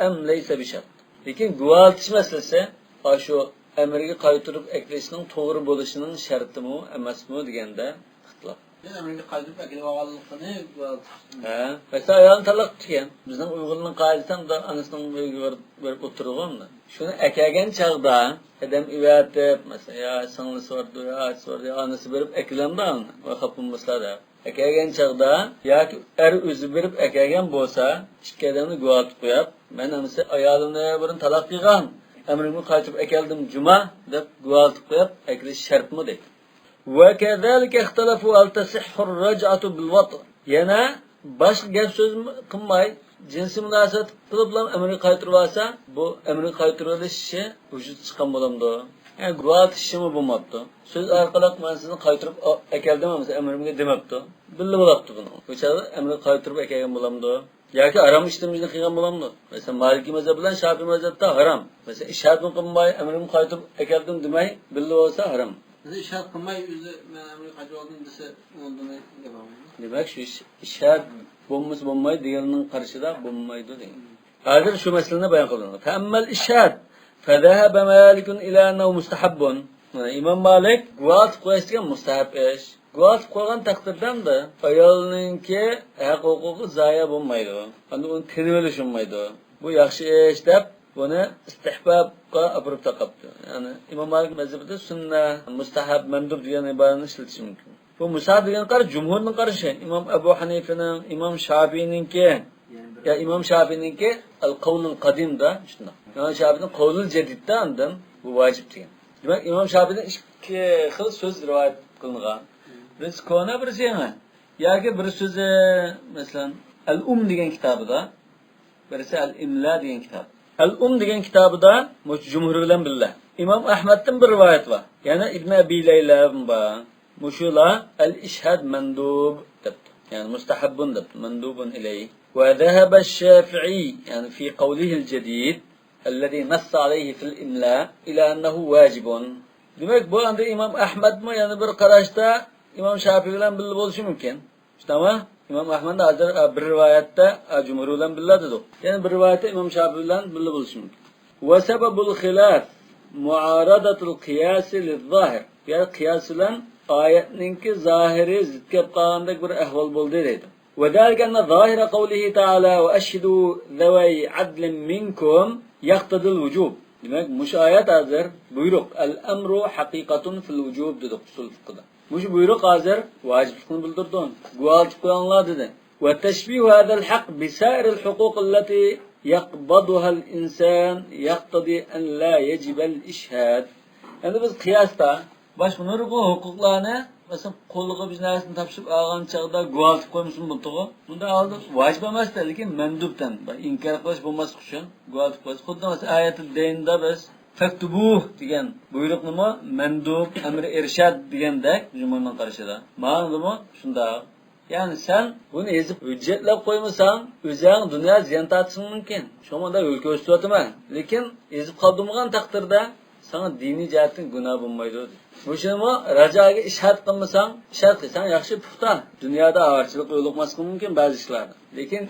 am laysa bi shart. Lekin guvohlik masalasi shu emriga qaytirib eklashning to'g'ri bo'lishining shartimi emasmi deganda ixtilof. Emriga qaytirib ekilib olganligini mesela ayolni talaq tutgan. Bizning Uyg'urning qoidasida anasining uyiga berib o'tirganmi? Shuni akagan chaqda adam ivatib, mesela ya singlisi vardı, ya achisi vardı, anasi berib ekilanda va xapimizlarda. Akagan chaqda yoki er o'zi berib akagan bo'lsa, ikki odamni guvohlik qo'yib, men anasi ayolimni birini talaq qilgan, emrimni qaytirib ekeldim juma deb guvohlik qo'yib, ekilish shartmi deydi. Va kazalika ixtalafu al tasihhu ar-raj'atu bil wat'. Yana boshqa gap so'z qilmay, jinsiy munosabat qilib bilan emriga qaytirib olsa, bu emriga qaytirilishi vujud chiqqan bo'lamdi. Yani guvohlik ishimi bo'lmabdi. So'z orqali men sizni qaytirib ekeldim, mesela emrimga demabdi. Billi bo'libdi buni. O'chada emri qaytirib ekelgan bo'lamdi. Yoki harom ishlarni qilgan bo'lamdi. Mesela Maliki mazhab bilan Shafiy mazhabda harom. Mesela ishadni qilmay emrimni qaytirib ekeldim demay, billi bo'lsa harom. Bizi ishad qilmay o'zi men emriga qaytirib oldim desa, undamay demaydi. Demak, shu ishad bo'lmaydi deganning qarshida bo'lmaydi degan. Hozir shu masalani bayon qildim. Ta'ammal ishad فذهب مالك إلى أنه مستحب. İmam Malik guvohlik qo'yishga mustahab ish. Guvohlik qo'ygan taqdirda ayolninki huquqi zoya bo'lmaydi. Endi uni tinib olish bo'lmaydi. Bu yaxshi ish deb buni istihbobga olib taqabdi. Ya'ni Imom Malik mazhabida sunnah, mustahab, mandub degan iborani ishlatish mumkin. Bu mustahab degan qarash jumhurning qarashi. Imom Abu Hanifaning, Imom Shafiyninki ya İmam Şafii'ninki el-kavlul kadimda şuna. İmam Şafii'nin kavlul cedidde andan bu vacip degan. Demek İmam Şafii'nin ikki xil so'z rivoyat qilingan. Birisi kona, birisi yangi. Yoki bir so'zi masalan al-degan kitobida, birisi al-imla degan kitob. Al degan kitobida jumhur bilan billah. İmam Ahmaddan bir rivoyat bor. Yana Ibn Abi Layla bor. Mushula al-ishhad mandub debdi. Yani mustahabbun debdi, mandubun ilayhi. وذهب الشافعي يعني في قوله الجديد الذي نص عليه في الإملاء إلى أنه واجب. Demek bu anda İmam Ahmed mi yani bir qarashda İmam Şafii bilan birga bo'lishi mumkin. Tamam? İmam Ahmed hazır bir rivayette Cumhur bilan birga dedi. Yani bir rivayette İmam Şafii bilan birga bo'lishi mumkin. Ve sebebul khilaf muaradatul qiyas lil-zahir. Yani qiyas bilan oyatninki zahiri zid kelib qolgandek bir ahvol bo'ldi deydi. وذلك أن ظاهر قوله تعالى وأشهدوا ذوي عدل منكم يقتضي الوجوب. Demek muş ayet hazır buyruk el-emru hakikatun fil vücub dedik usul fıkıhda. Muş buyruk hazır vaciblikini bildirdin. Guvaltık koyanlar dedi. Ve teşbihu hadal hak bisairil hukuk allati yakbaduha el-insan yaktadi en la yecibel işhad. Yani biz kıyasta baş bunları hukuklarını mesela kolluğa biz neresini tapışıp ağan çağda guvaltık koymuşsun bulduğu. Bunda aldık vacip olmaz da lekin menduptan. İnkar kılıç bulmaz kuşun. Guvaltık koymaz. Xudda mesela ayet-i deyinde biz fektubuh degan buyruqni mendup emri irshad degandek jumlaning qarashida. Ma'numi shunda. Yani sen bunu ezip hüccetlep koymasan o'zing dunyo ziyon tortishing mumkin. Shomanda yo'l ko'rsatman. Lekin ezip qoldirmagan taqdirda sana diniy jihatdan gunoh bo'lmaydi. Mushumi rajoga ishhad qilmasang, ishhad qilsang yaxshi puxta. Dunyoda avarchilik yo'liqmaslik mumkin ba'zi ishlarda. Lekin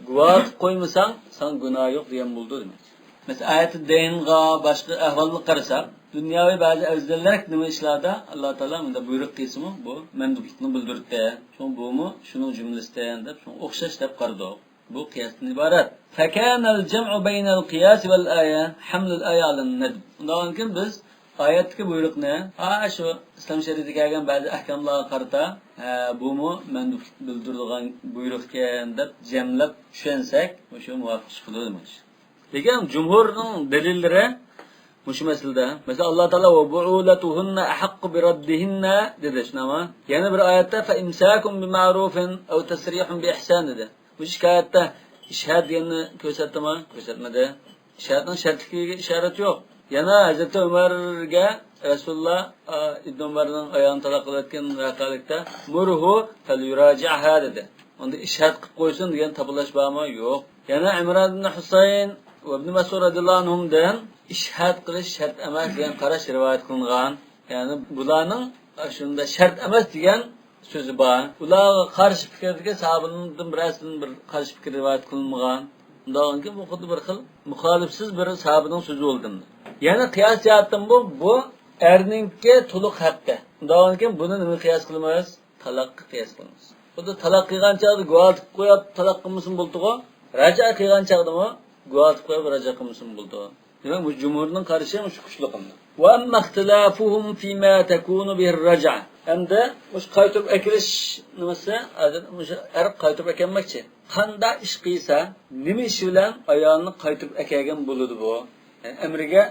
guvoh qo'ymasang, san gunoh yo'q degan bo'ldi demak. Mesela ayet-i deyinga başka ahvalını qarasak, dunyoviy ba'zi afzallik nima ishlarda Alloh taolo bunda buyruq qilsa-mu, bu mandublikni bildirdi. Shun bumu, shuning jumlasidan deb, shun o'xshash deb qaradik. Bu qiyosdan iborat. Fakana al-jam'u bayna al-qiyas wal-aya haml al-aya ala-nadb. Undan keyin biz oyatdagi buyruqni, shu islom shariatiga kelgan ba'zi ahkomlarga qarata, bumu mandublik bildiradigan buyruq ekan deb jamlab tushunsak, shu muvofiq chiqadi demak. Lekin jumhurning dalillari mush masalada. Mesela Alloh taolo va bu'ulatuhunna ahaqqu bi raddihinna dedi shunama. Yana bir oyatda fa imsakum bi ma'rufin aw tasrihun bi ihsan dedi. Bu shikoyatda ishhad deganni ko'rsatdimi? Ko'rsatmadi. Ishhadning shartiga ishorat yo'q. Yana Hazrat Umarga Rasululloh Ibn Umarning oyog'ini taloq qilayotgan vaqalikda murhu falyuraji'ha dedi. Unda ishhad qilib qo'ysin degan tablash bormi? Yo'q. Yana Imron ibn Husayn va Ibn Mas'ud radhiyallohu anhumdan ishhad qilish shart emas degan qarash rivoyat qilingan. Ya'ni bularning shunda shart emas degan so'zi bor. Ularga qarshi fikrga sahobalarning birasidan bir qarshi fikr rivoyat qilinmagan. Undan keyin bu xuddi bir xil muxolifsiz bir sahobaning so'zi bo'ldi. Yana qiyos jihatdan bu erninki to'liq haqqi. Undan keyin buni nima qiyos qilamiz? Taloqqa qiyos qilamiz. Bunda taloq qilgan chog'da guvoh qo'yib taloq qilmasin bo'ldi-ku. Raja qilgan chog'dami guvoh qo'yib raja qilmasin bo'ldi. Demak bu jumhurning qarashi shu kuchli qildi. Va amma ixtilafuhum fima takunu bihi ar-raj'a. Endi mush qaytib akilish nimasi? Mush arab qaytib akanmoqchi. Qanday ish qilsa, nima ish bilan ayolni qaytib akagan bo'ladi bu? Yani amriga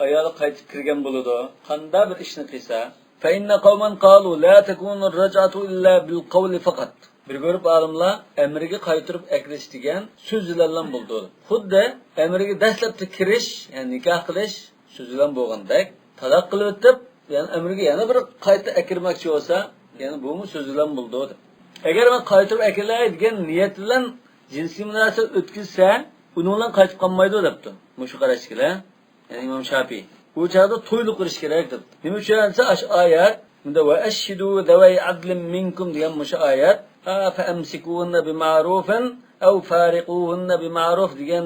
ayoli qaytib kirgan bo'ladi. Qanday bir ishni qilsa, fa inna qawman qalu la takunu ar-raj'atu illa bil qawli faqat. Bir grup olimlar amriga qaytirib akilish degan so'z bilan bo'ldi. Xuddi amriga dastlabda kirish, ya'ni nikoh qilish so'z bilan bo'lgandek, taloq qilib o'tib, ya'ni amriga yana bir qayta akirmoqchi bo'lsa, ya'ni bu so'z bilan bo'ldi. Agar men qaytirib akilay degan niyat bilan jinsiy munosabat o'tkazsa, uni bilan qaytib qolmaydi debdi. Mushu qarashkilar, ya'ni Imom Shafii. Bu chog'da to'ylik qilish kerak deb. Nima uchun desa, ash oyat bunda va ashhidu dawai adlin minkum degan mushu oyat fa amsikuhunna bima'rufin aw fariquhunna bima'ruf degan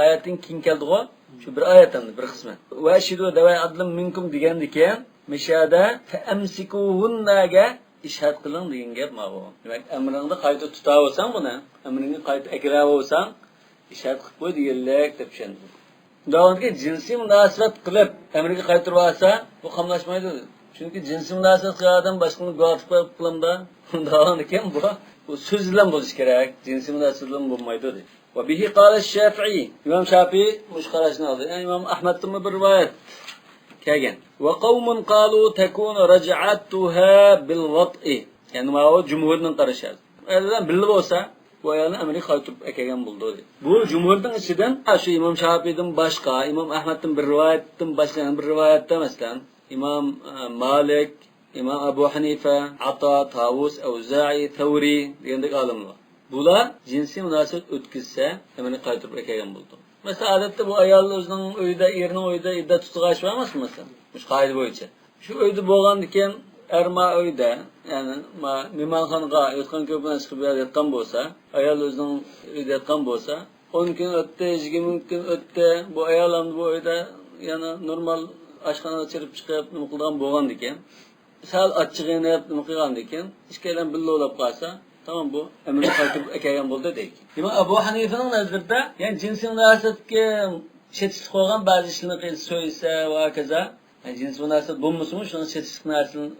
oyatning keng keldi-ku. Shu bir oyatdan bir qismi. Va ashhidu dawai adlin minkum degandikan, mishada fa amsikuhunnaga ishhad qiling degan gap ma'qul. Demak, amringni qayta tuta olsang buni, amringni qayta akira olsang, ishhad qilib qo'y deganlik deb tushundim. Davomga jinsiy munosabat qilib amriga qaytirib olsa, bu qamlashmaydi. Chunki jinsiy munosabat qilgan odam boshqani guvoh qilib qilamda, davomga kim bu so'z bilan bo'lish kerak, jinsiy munosabat bilan bo'lmaydi dedi. Va bihi qala Shafi'i, Imom Shafi'i mushqarashni oldi. Imom Ahmaddan bir rivoyat kelgan. Va qawmun qalu takunu raj'atuha bil wat'i. Ya'ni bu jumhurning qarashi. Eğer bilib bo'lsa, bu ayolni amri qaytirib akagan bo'ldi dedi. Bu jumhurning ichidan shu Imom Shafi'dan boshqa, Imom Ahmaddan bir rivoyatdan boshqa bir rivoyatda masalan İmam Malik, İmam Abu Hanife, Ata, Tavus, Avza'i, Thawri degandek olimlar. Bular jinsiy munosabat o'tkazsa, amri qaytirib akagan bo'ldi. Mesela adette bu ayolni o'zining uyida, erining uyida iddat tutg'ash emas mesela. Shu qoida bo'yicha. Shu uyda bo'lgandan erma uyda, ya'ni mehmonxonaga yotgan ko'pdan chiqib yotgan bo'lsa, ayol o'zining uyida yotgan bo'lsa, 10 kun o'tdi, 20 kun o'tdi, bu ayol ham bu uyda yana normal oshxonaga chirib chiqib nima qilgan bo'lgandan keyin, sal achchig'ini nima qilgandan keyin, ikkalan birga bo'lib qolsa, tamam bu ömrü qaytib ekeyen bo'ldi deydi. Demak, Abu Hanifa'nın nazarida, yani jinsiy munosabatga chetishib qolgan ba'zi ishlarni qilsa, so'ysa va kaza, yani jinsiy munosabat bo'lmasa-mu, shuni chetishib narsalar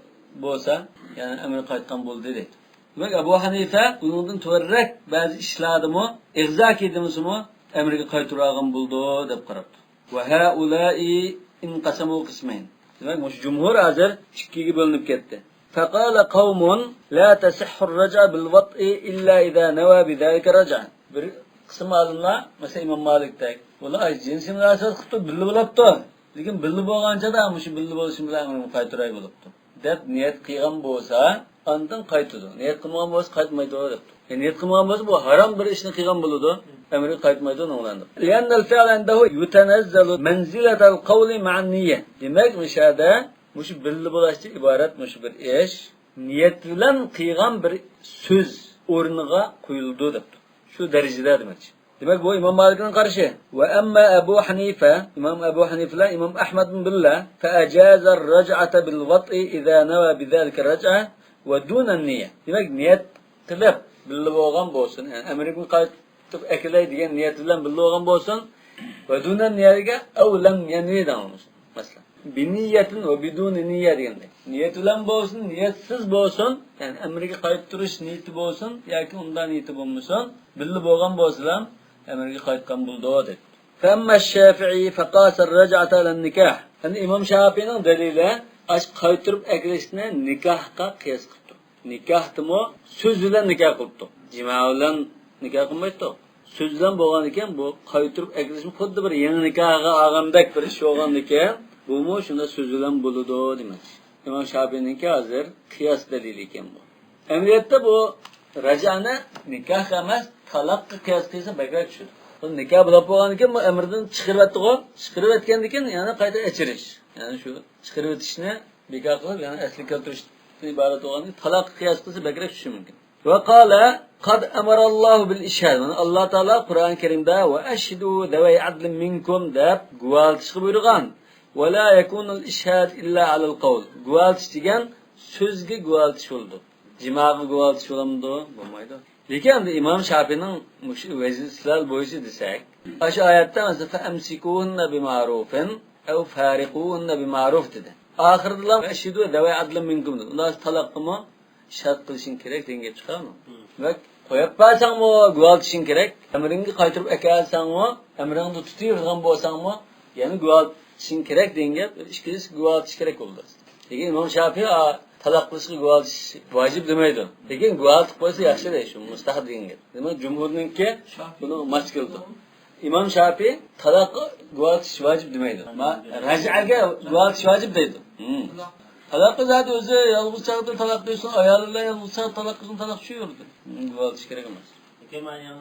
bo'lsa, yani ömrü qaytgan bo'ldi deydi. Demak, Abu Hanifa bundan to'g'riroq ba'zi ishlardimi, ig'zo kedimizmi, ömrga qaytirgan bo'ldi deb qarabdi. Va haula'i inqasamu qismayn. Demak, bu jumhur hozir ikkiga bo'linib ketdi. فقال قوم لا تصح الرجعة بالوطء إلا إذا نوى بذلك رجعة. Bir kısım alimler, mesela İmam Malik'te, vallahi cinsi münasebet kıtı billi buluptu. Lekin billi bo'lgancha da şu billi bo'lishim bilan qaytiray bo'libdi. Deb niyat qilgan bo'lsa, ondan qaytadi. Niyat qilmagan bo'lsa qaytmaydi debdi. Niyat qilmagan bo'lsa bu harom bir ishni qilgan bo'ladi. Emri qaytmaydi o'ylandi. Lianna al-fi'l indahu yutanazzalu manzilata al-qawli ma'an niyya. Demak, mishada Muşu billi bulaştı ibaret muşu bir iş, niyet bilen kıygan bir söz ornuna koyuldu depti. Şu derecede demek. Demek bu İmam Malik'in karşı. Ve emma Ebu Hanife, İmam Ebu Hanife, İmam Ahmed bin Billah, fe'acaza rac'ate bil vat'i izâ neva bizâlike rac'a ve dûnen niyye. Demek niyet kılıp billi boğan bolsun. Yani emrikin kaytıp ekiley diyen niyet bilen billi boğan bolsun. Ve dûnen niyyetike evlem yeniden olmuşsun. Mesela. Biniyetin ve biduni niyet yani. Niyet ulan bolsun, niyetsiz bolsun, yani emrige qaytırış niyeti bolsun, yoki undan niyeti bolmasun, billi bo'lgan bolsa, emrige qaytgan bo'ldi dedi. Famma Shafi'i faqasa ar-raj'ata lan-nikah. Yani İmam Shafii'ning dalili ash qaytirib akrishni nikohga qiyos qildi. Nikohdimi so'z bilan nikoh qildi. Jima bilan nikoh qilmaydi. So'z bilan bo'lgan ekan bu qaytirib akrishni xuddi bir yangi nikohga olgandek bir ish bo'lgan ekan. Bu mu şunda sözülen buludu demek. İmam Şafii'ninki hazır kıyas delili iken bu. Emniyette bu raca'na nikah emas, talakka kıyas kıysa bekar düşür. Nikah bulap boğan iken bu emirden çıkırıp ettik o. Çıkırıp etken iken yani kayda geçiriş. Yani şu çıkırıp etişine bekar kılıp yani esli keltiriş ibaret olan talakka kıyas kıysa bekar düşür mümkün. Ve kâle kad emarallahu bil işhad. Allah Teala Kur'an-ı Kerim'de ve eşhidû devey adlin minkum deb guvaltışkı buyurgan. وَلَا يَكُونُ الْاِشْهَادِ اِلَّا عَلَى الْقَوْلِ. Guvaltiş degen sözge guvaltiş oldu. Cimağı guvaltiş olamdı, olmaydı. Lekin İmam Şafii'nin vecizler boyusu desek, aşı ayette mesela فَاَمْسِكُوهُنَّ بِمَعْرُوفٍ اَوْ فَارِقُوهُنَّ بِمَعْرُوفٍ dedi. Ahırda eşhidû devey adlın minkum dedi. Ondan talakkımı şart kılışın gerek denge çıkar mı? Ve koyup bağırsan mı guvaltişin gerek? Emrini kaytırıp ekersen mi? Emrini tutuyorsan bolsan mı? Yani guvaltişin gerek denge, işkilisi guvaltiş gerek oldu. Lekin İmam Şafii talak kılışın guvaltiş vacip demeydi. Lekin guvaltiş boysa yaxşı değil şu, mustahab denge. Demek Cumhur'unki bunu maç kıldı. İmam Şafii talak guvaltiş vacip demeydi. Ama rac'aga guvaltiş vacip deydi. Talakı zaten özü yalnız çağda talak diyorsun, ayarıyla yalnız çağda talak kızın talak düşüyordu. Guvaltiş gerek olmaz. Kemal yani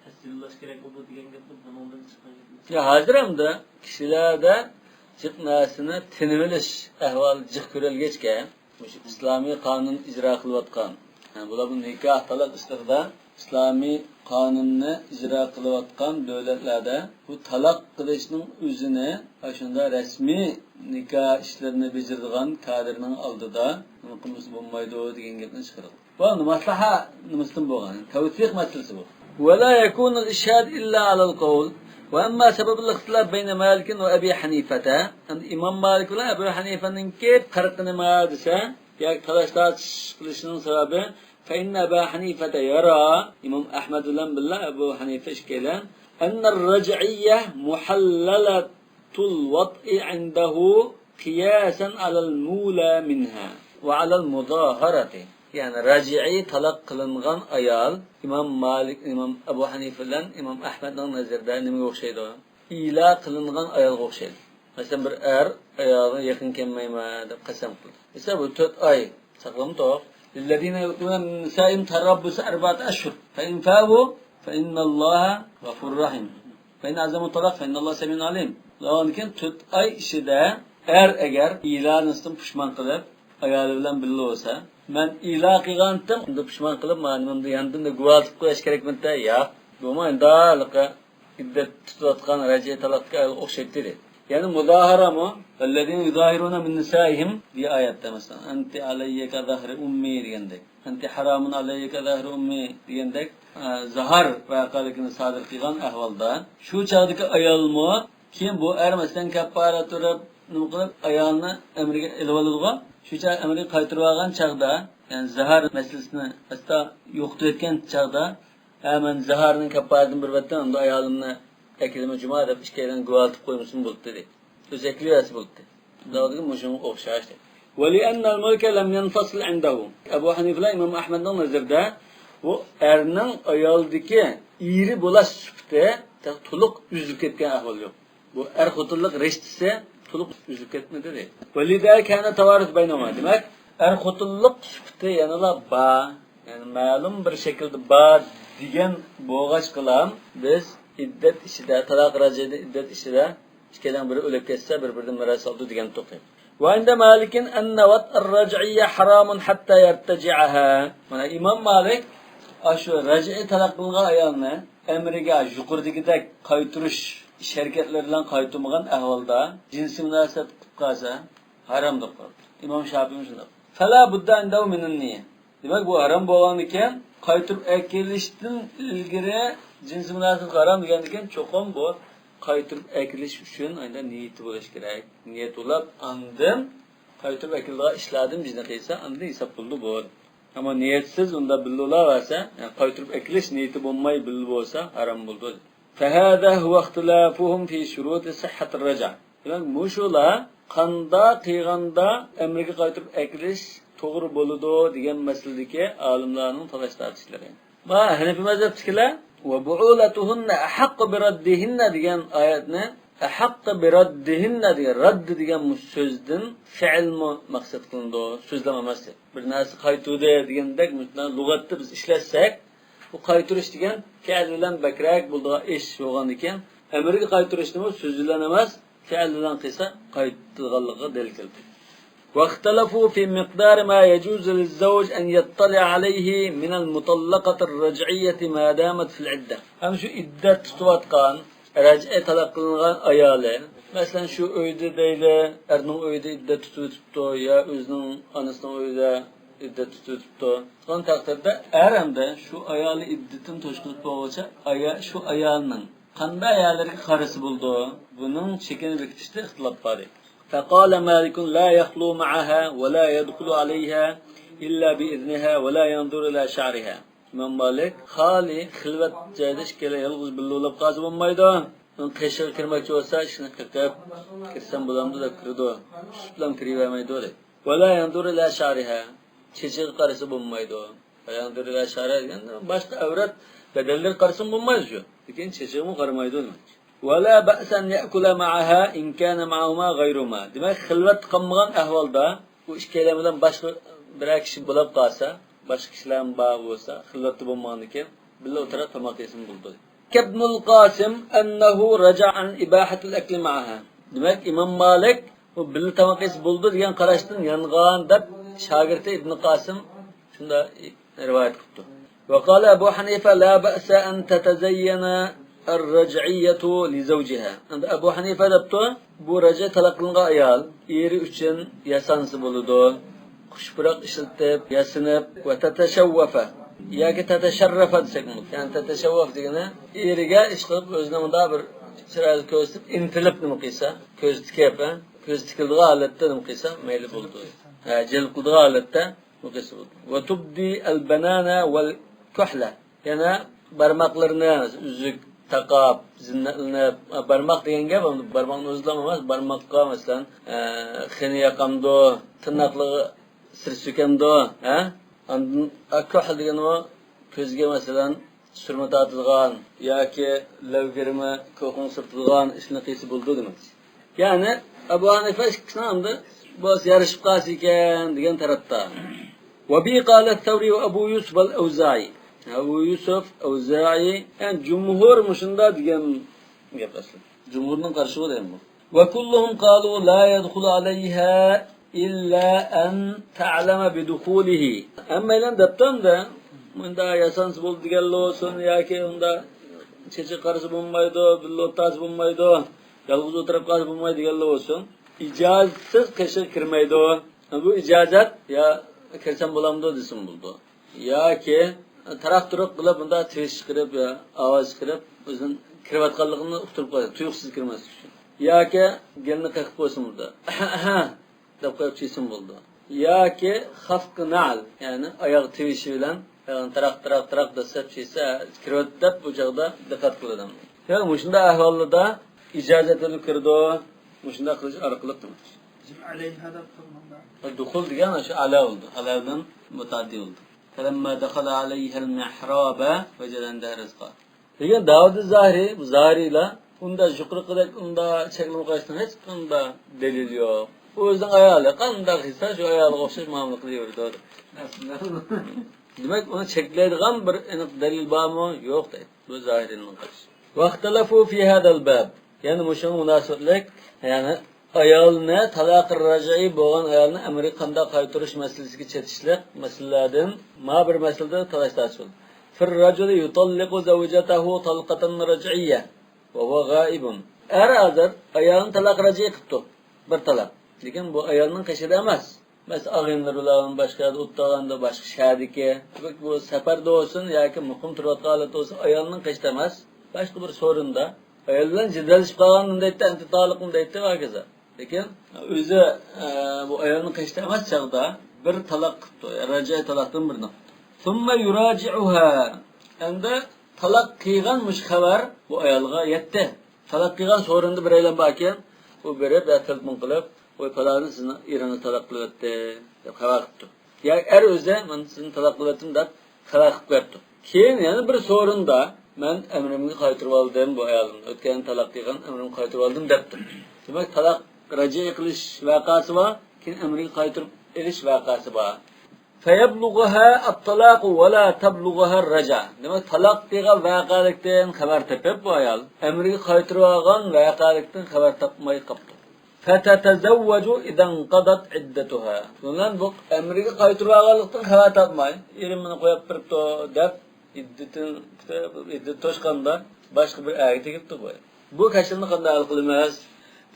tesirlaş gerek oldu diyen gibi bundan çıkıyor. Ya hazır hem de kişilerde çıkmasını tinimiliş ehval cık görülgeçken İslami kanun icra kılıvatkan. Yani bu da bu nikah talak ıslığında İslami kanununu icra kılıvatkan devletlerde bu talak kılışının üzerine aşında resmi nikah işlerini becirdiğin kadirinin aldıda kılması bulmaydı o diyen gibi çıkarıldı. Bu maslaha nımısın bu. Tevfik meselesi bu. ولا يكون الإشهاد إلا على القول وأما سبب الاختلاف بين مالك وأبي حنيفة إمام مالك ولا أبي حنيفة كيف فرقنا ما دسا يا كلاشات كلشنون سببه فإن أبا حنيفة يرى إمام أحمد لم بالله أبو حنيفة إشكالا أن الرجعية محللة الوطء عنده قياسا على المولى منها وعلى المظاهرة. Yani raci'i talak kılıngan ayal İmam Malik, İmam Ebu Hanife'den, İmam Ahmed'den nazarda nime okşaydı o? İla kılıngan ayal okşaydı. Mesela bir ayalına yakın kelmeyme deb qasam qildi. Mesela bu 4 ay saqlam to'q. Lillezina yu'tuna min nisa'ihim tarabbus 4 ashhur. Fa in fa'u fa innalloha ghafurur rahim. Ben azamu talaq fe innallohu semiyun alim. Lakin 4 ay ishida agar ilanisidan pushmon qilib ayoli bilan birga bo'lsa, men ila qilgandim, unda pushmon qilib, menimda yandimda guvohlik qo'yish kerakmidi? Yo'q. Bu endaliqa iddat tutayotgan rajiy talaqqa o'xshaydi dedi. Yani mudahara mı? اَلَّذِينَ يُظَاهِرُونَ مِنْ نِسَائِهِمْ diye ayette mesela. Enti aleyyeke zahri ummi diyendek. Enti haramun aleyyeke zahri ummi diyendek. Zahar vakalikini sadır kılan ahvalda. Şu çağdaki ayal mı? Kim bu ermesinden kappara turab nukılıp ayalını emrige ilvalığa. Şu çağ emri kaytırvagan çağda. Yani zahar meselesini hasta yoktu etken çağda. Hemen zaharının kapparatını bir vatten onda ayalını ekilime cuma edip işkeyden guvaltıp koymuşsun buldu dedi. Özellikle yası buldu dedi. Daha dedi muşumu okşaş dedi. وَلِأَنَّ الْمُلْكَ لَمْ يَنْفَصِلْ عِنْدَهُ Ebu Hanif'le İmam Ahmed'in nazarda bu erinin ayaldaki iri bulaş süpte tuluk üzülük etken ahval yok. Bu er hutuluk reştisi tuluk üzülük etmedi dedi. وَلِذَا كَانَ تَوَارُث بَيْنَهُمَا Demek er hutuluk süpte yanıla bağ yani malum bir şekilde bağ diyen boğaç kılan biz iddet işide, talak racide iddet işide ikiden biri ölüp geçse birbirinden miras aldı diyen toqim. Ve inde Malik'in ennevat er-rac'iyye haramun hatta yerteci'aha. Mana İmam Malik aşu rac'i talak kılga ayalını emrige yuqurdagidek qaytırış şirketlerle qaytırmagan ahvalda cinsi münasebet qılsa haramdır. İmam Şafii'nin şunda. Fala budda indahu minin niye? Demek bu haram bolan iken qaytırıp ekilishdan ilgiri cinsi münasebet haram degandiken çoxum bu qaytırıp ekilish uchun ayda niyeti bo'lish kerak. Niyet olab andim qaytırıp ekildiga ishladim bizni qilsa anda hisob bo'ldi bu. Ama niyetsiz unda billi olaversa, yani qaytırıp ekilish niyeti bo'lmay billi bo'lsa haram bo'ldi. Fahada huwa ikhtilafuhum fi shuruti sihhat ar-raja'. Yani muşula qanda qilganda emriga qaytırıp ekilish to'g'ri bo'ladi degan masaladagi olimlarning talash tortishlari. Va Hanafi mazhabchilar va bu'ulatuhunna ahaqqu bi raddihinna degan oyatni ahaqqu bi raddihinna degan radd degan so'zdan fe'lmi maqsad qilindi, so'zlama emas. Bir narsa qaytuvdi degandek lug'atda biz ishlatsak, bu qaytirish degan fe'l bilan bakrak bo'ldigan ish bo'lgan ekan, amrga qaytirishni so'z bilan emas, fe'l bilan qilsa qaytilganligi dalil keldi. واختلفوا في مقدار ما يجوز للزوج أن يطلع عليه من المطلقة الرجعية ما دامت في العدة. هم شو إدة تطواتقان رجعي طلقلنغان أيالي. مثلا شو öýde deyle, ernin öýde idde tutupto ya özünün anasının öýde idde tutupto. Son takdirde eremde şu ayalı iddetin toşkunup boğaça şu ayalının qanday ayallarga qarisi buldu. Bunun çekini bekitişte ixtilaf var. فقال مالك لا يخلو معها ولا يدخل عليها إلا بإذنها ولا ينظر إلى شعرها. İmam Malik hali xilvat joyda ikkala yolg'iz billolab qazib bo'lmaydi. Qishga kirmoqchi bo'lsa, ishni qilib kirsam bo'lamdi deb kirdi. Bilan kiravermaydi dedi. ولا ينظر إلى شعرها. Chechiga qarasi bo'lmaydi. ولا ينظر إلى شعرها deganda boshqa avrat badallar qarasi bo'lmaydi shu. Lekin chechiga qaramaydi demak. ولا بأس أن يأكل معها إن كان معهما غيرهما. Demek xilvat qilmagan ahvolda bu ish kelamidan boshqa bir kishi bo'lib qolsa, boshqa kishilar bor bo'lsa, xilvat bo'lmagan ekan, billa o'tira tomoq yesin bo'ldi. Ibnul Qasim annahu raja'a an ibahati al-akl ma'aha. Demek İmam Malik bu billa tomoq yesi bo'ldi degan qarashdan yangan deb shogirdi Ibn Qasim shunda rivoyat qildi. Ve qala Abu Hanifa la ba'sa an tatazayyana الرجعية لزوجها. عند أبو حنيفة دبتو bu raja talaqlınğa ayal eri üçün yasansı buludu. Kuşburak işiltip, yasinip ve teteşevvefe. Yaki teteşerrefe desek mi? Yani teteşevvef degene eriga iş qilib özüne munda bir chiroyli ko'z tip intilib nima qilsa, ko'z tikib, ko'z tikildiği holatda nima qilsa mayli bo'ldi. Jalb qildiği holatda nima qilsa bo'ldi. Ve tubdi al-banana wal-kuhla. Yani barmoqlarini uzuk taqab, zinnatlanib, barmoq degan gap, barmoqni o'zlama emas, barmoqqa masalan, xini yaqamdo, tirnoqligi sir so'kamdo, Andın akuh degan o ko'zga masalan surma tortilgan yoki lavgirma ko'qin surtilgan ishni qilsa bo'ldi demak. Ya'ni Abu Hanifa ikkisini hamda bo'z yarishib qolsa ekan degan tarafda. Wa bi qala Thawri wa Abu Yusuf al-Awza'i. Abu Yusuf Awza'i yani jumhur mushunda degan Gap asli. Cumhurning qarshi bo'laymi bu? Va kulluhum qalu la yadkhulu alayha illa an ta'lama bi dukhulihi. Hammalar debtanda bunda yasansiz bo'ldi deganlar olsun yoki unda cheche qarshi bo'lmaydi, billotasi bo'lmaydi, yolg'iz o'tirib qarshi bo'lmaydi deganlar olsun. İcazetsiz qishga kirmaydi. Bu ijozat ya kirsam bo'lamdi desin bo'ldi. Yoki taraf turib qilib bunda tish chiqarib ya ovoz chiqarib o'zini kirayotganligini uqtirib qo'yadi, tuyuqsiz kirmaslik uchun. Yoki gelni qaqib qo'ysin burada. deb qo'yib chiqsin bo'ldi. Yoki xafqinal, ya'ni oyoq tivishi bilan taraq desa chisa kirib deb bu joqda diqqat qiladi. Ya shunda ahvolda ijozat olib kirdi. Shunda qilish orqali demak. Alayha deb qilmanda. Dukhul degan o'sha ala oldu. Aladan mutaddi oldu. Falamma dakhala alayha al-mihraba wajada rizqa. Degan Davud Zahiri, bu Zahiriyla unda shukr qilib, unda cheklab qo'yishdan hech qanday dalil yo'q. O'zining ayoli qanday qilsa shu ayoliga o'xshash muomala qilaveradi. Demak, uni cheklaydigan bir aniq dalil bormi? Yo'q deydi. Bu Zahiriyning qilishi. Vaqtalafu fi hadal bab. Ya'ni mushun munosabatlik, ya'ni ayolni taloq rajai bo'lgan ayolni amri qanday qaytarish masalasiga chetishlik masalalardan ma bir masalada talashtirishdi. Fir rajuli yutalliqu zawjatahu talqatan raj'iyya wa huwa ghaibun. Hazır ayolni taloq rajai qildi. Bir taloq. Lekin bu ayolning qishida emas. Mesela ağınlar bilan boshqa o'tganda boshqa shahardagi bu safarda olsun yoki muqim turayotgan holatda olsa ayolning qishida emas, boshqa bir so'rinda ayol bilan jidalashib qolganini deydi, antitaliqni deydi va kaza. Lekin o'zi bu ayolning qishida emas chaqda bir taloq qildi, rajai taloqdan birini. Thumma yuraji'uha. Endi taloq qilgan mush xabar bu ayolga yetdi. Taloq qilgan so'rinda bir aylan bor ekan, u berib telefon qilib oy palanı sizni erini talaq qilibdi deb xabar qildi. Ya o'zi men sizni talaq qildim deb xabar qilib qo'yibdi. Keyin yana bir so'rinda men amrimni qaytarib oldim bu ayolimni. O'tgan talaq qilgan amrimni qaytarib oldim debdi. Demak talaq rajai qilish voqeasi bor, keyin amriga qaytarib elish voqeasi bor. Fayablugha at-talaq wa la tablugha ar-raja. Demak talaq qilgan voqealikdan xabar topib bu ayol amriga qaytarib olgan voqealikdan xabar topmay qoldi. Fatatazawwaju idan qadat iddatuha. Bundan bu amriga qaytarib olganlikdan xabar topmay, erimni qo'yib turibdi deb iddat to'shqanda boshqa bir ayet tegibdi bu. Bu kashilni qanday hal qilamiz?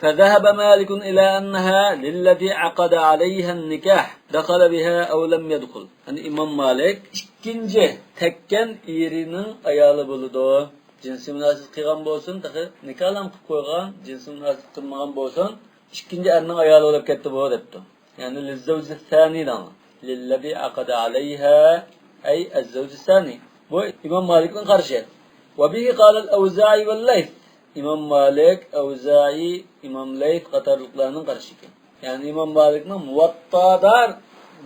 فذهب مالك إلى أنها للذي عقد عليها النكاح دخل بها أو لم يدخل. Yani İmam Malik ikinci tekken erinin ayalı buludu. Cinsi münasip kılgan bolsun, nikahlam qilib qo'ygan, jinsi münasip qilmagan bolsun, ikinci erinin ayalı olup ketdi bu debdi. Yani lizzavji thanidan. Lillazi aqada alayha ay az-zawj thani. Bu İmam Malik'in qarşı. Ve bihi qala al-Awza'i vel-Layth. İmam Malik, Awza'i, İmam Layth qatarlıqlarının qarşı ekan. Yani İmam Malik'nin Muvatta'da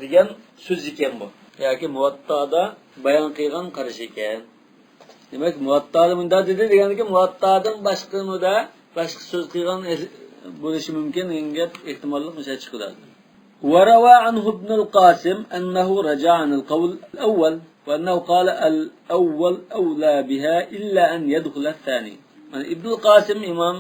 degan so'z ekan bu. Yoki Muvatta'da bayon qilgan qarşı ekan. Demak, Muvatta'da bunda dedi deganki Muvatta'dan boshqasida boshqa so'z qilgan bo'lishi mumkin, engab ehtimolli o'sha chiqadi. وروى عنه ابن القاسم أنه رجع عن القول الأول وأنه قال الأول أولى بها إلا أن يدخل الثاني. Yani İbn Qasim İmam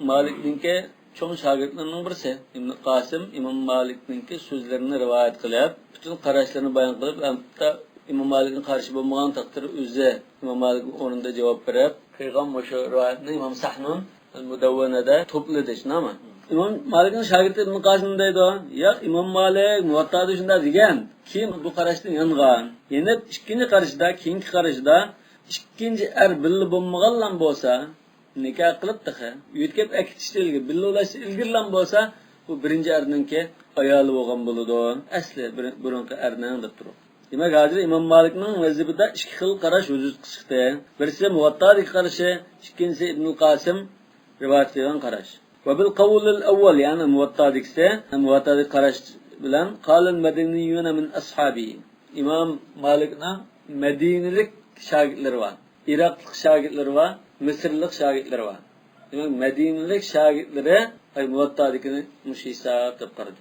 Malik'ninki çoğun şagirdlerinden birisi. İbn Qasim İmam Malik'ninki sözlerini rivayet qilib, bütün qarashlarını bayon qilib, hatta İmam Malik'in qarşı bo'lmagan taqdir o'zi İmam Malik'in o'rnida javob berib, qilgan o'sha rivoyatni İmam Sahnun al-Mudawwanada to'pladi, shunami? İmam Malik'in şagirdi İbn Qasim deydi, ya İmam Malik Muvattada shunda degan, kim bu qarashdan yangan. Yana ikkinchi qarashda, keyingi qarashda ikkinchi er billi bo'lmaganlar bo'lsa, nikah qilib taqa, yetkab akitishtilgi billi ulash ilgirlan bo'lsa, bu birinchi erninki ayoli bo'lgan bo'ladi. Asli burunqi erning deb turib. Demak, hozir İmam Malikning vazifida ikki xil qarash vujud chiqdi. Birisi Muvattadagi qarashi, ikkinchisi Ibn Qasim rivoyat qilgan qarash. Va bil qawl al-awwal, ya'ni Muvattadagi qarash bilan qalil madaniyuna min ashabi. İmam Malikning Madinalik şagirdleri var. Iraklik şagirdleri var. Mısırlık şagirdleri var. Demek Medine'lik şagirdleri Muvatta'dakini müşhisab deb qaradı.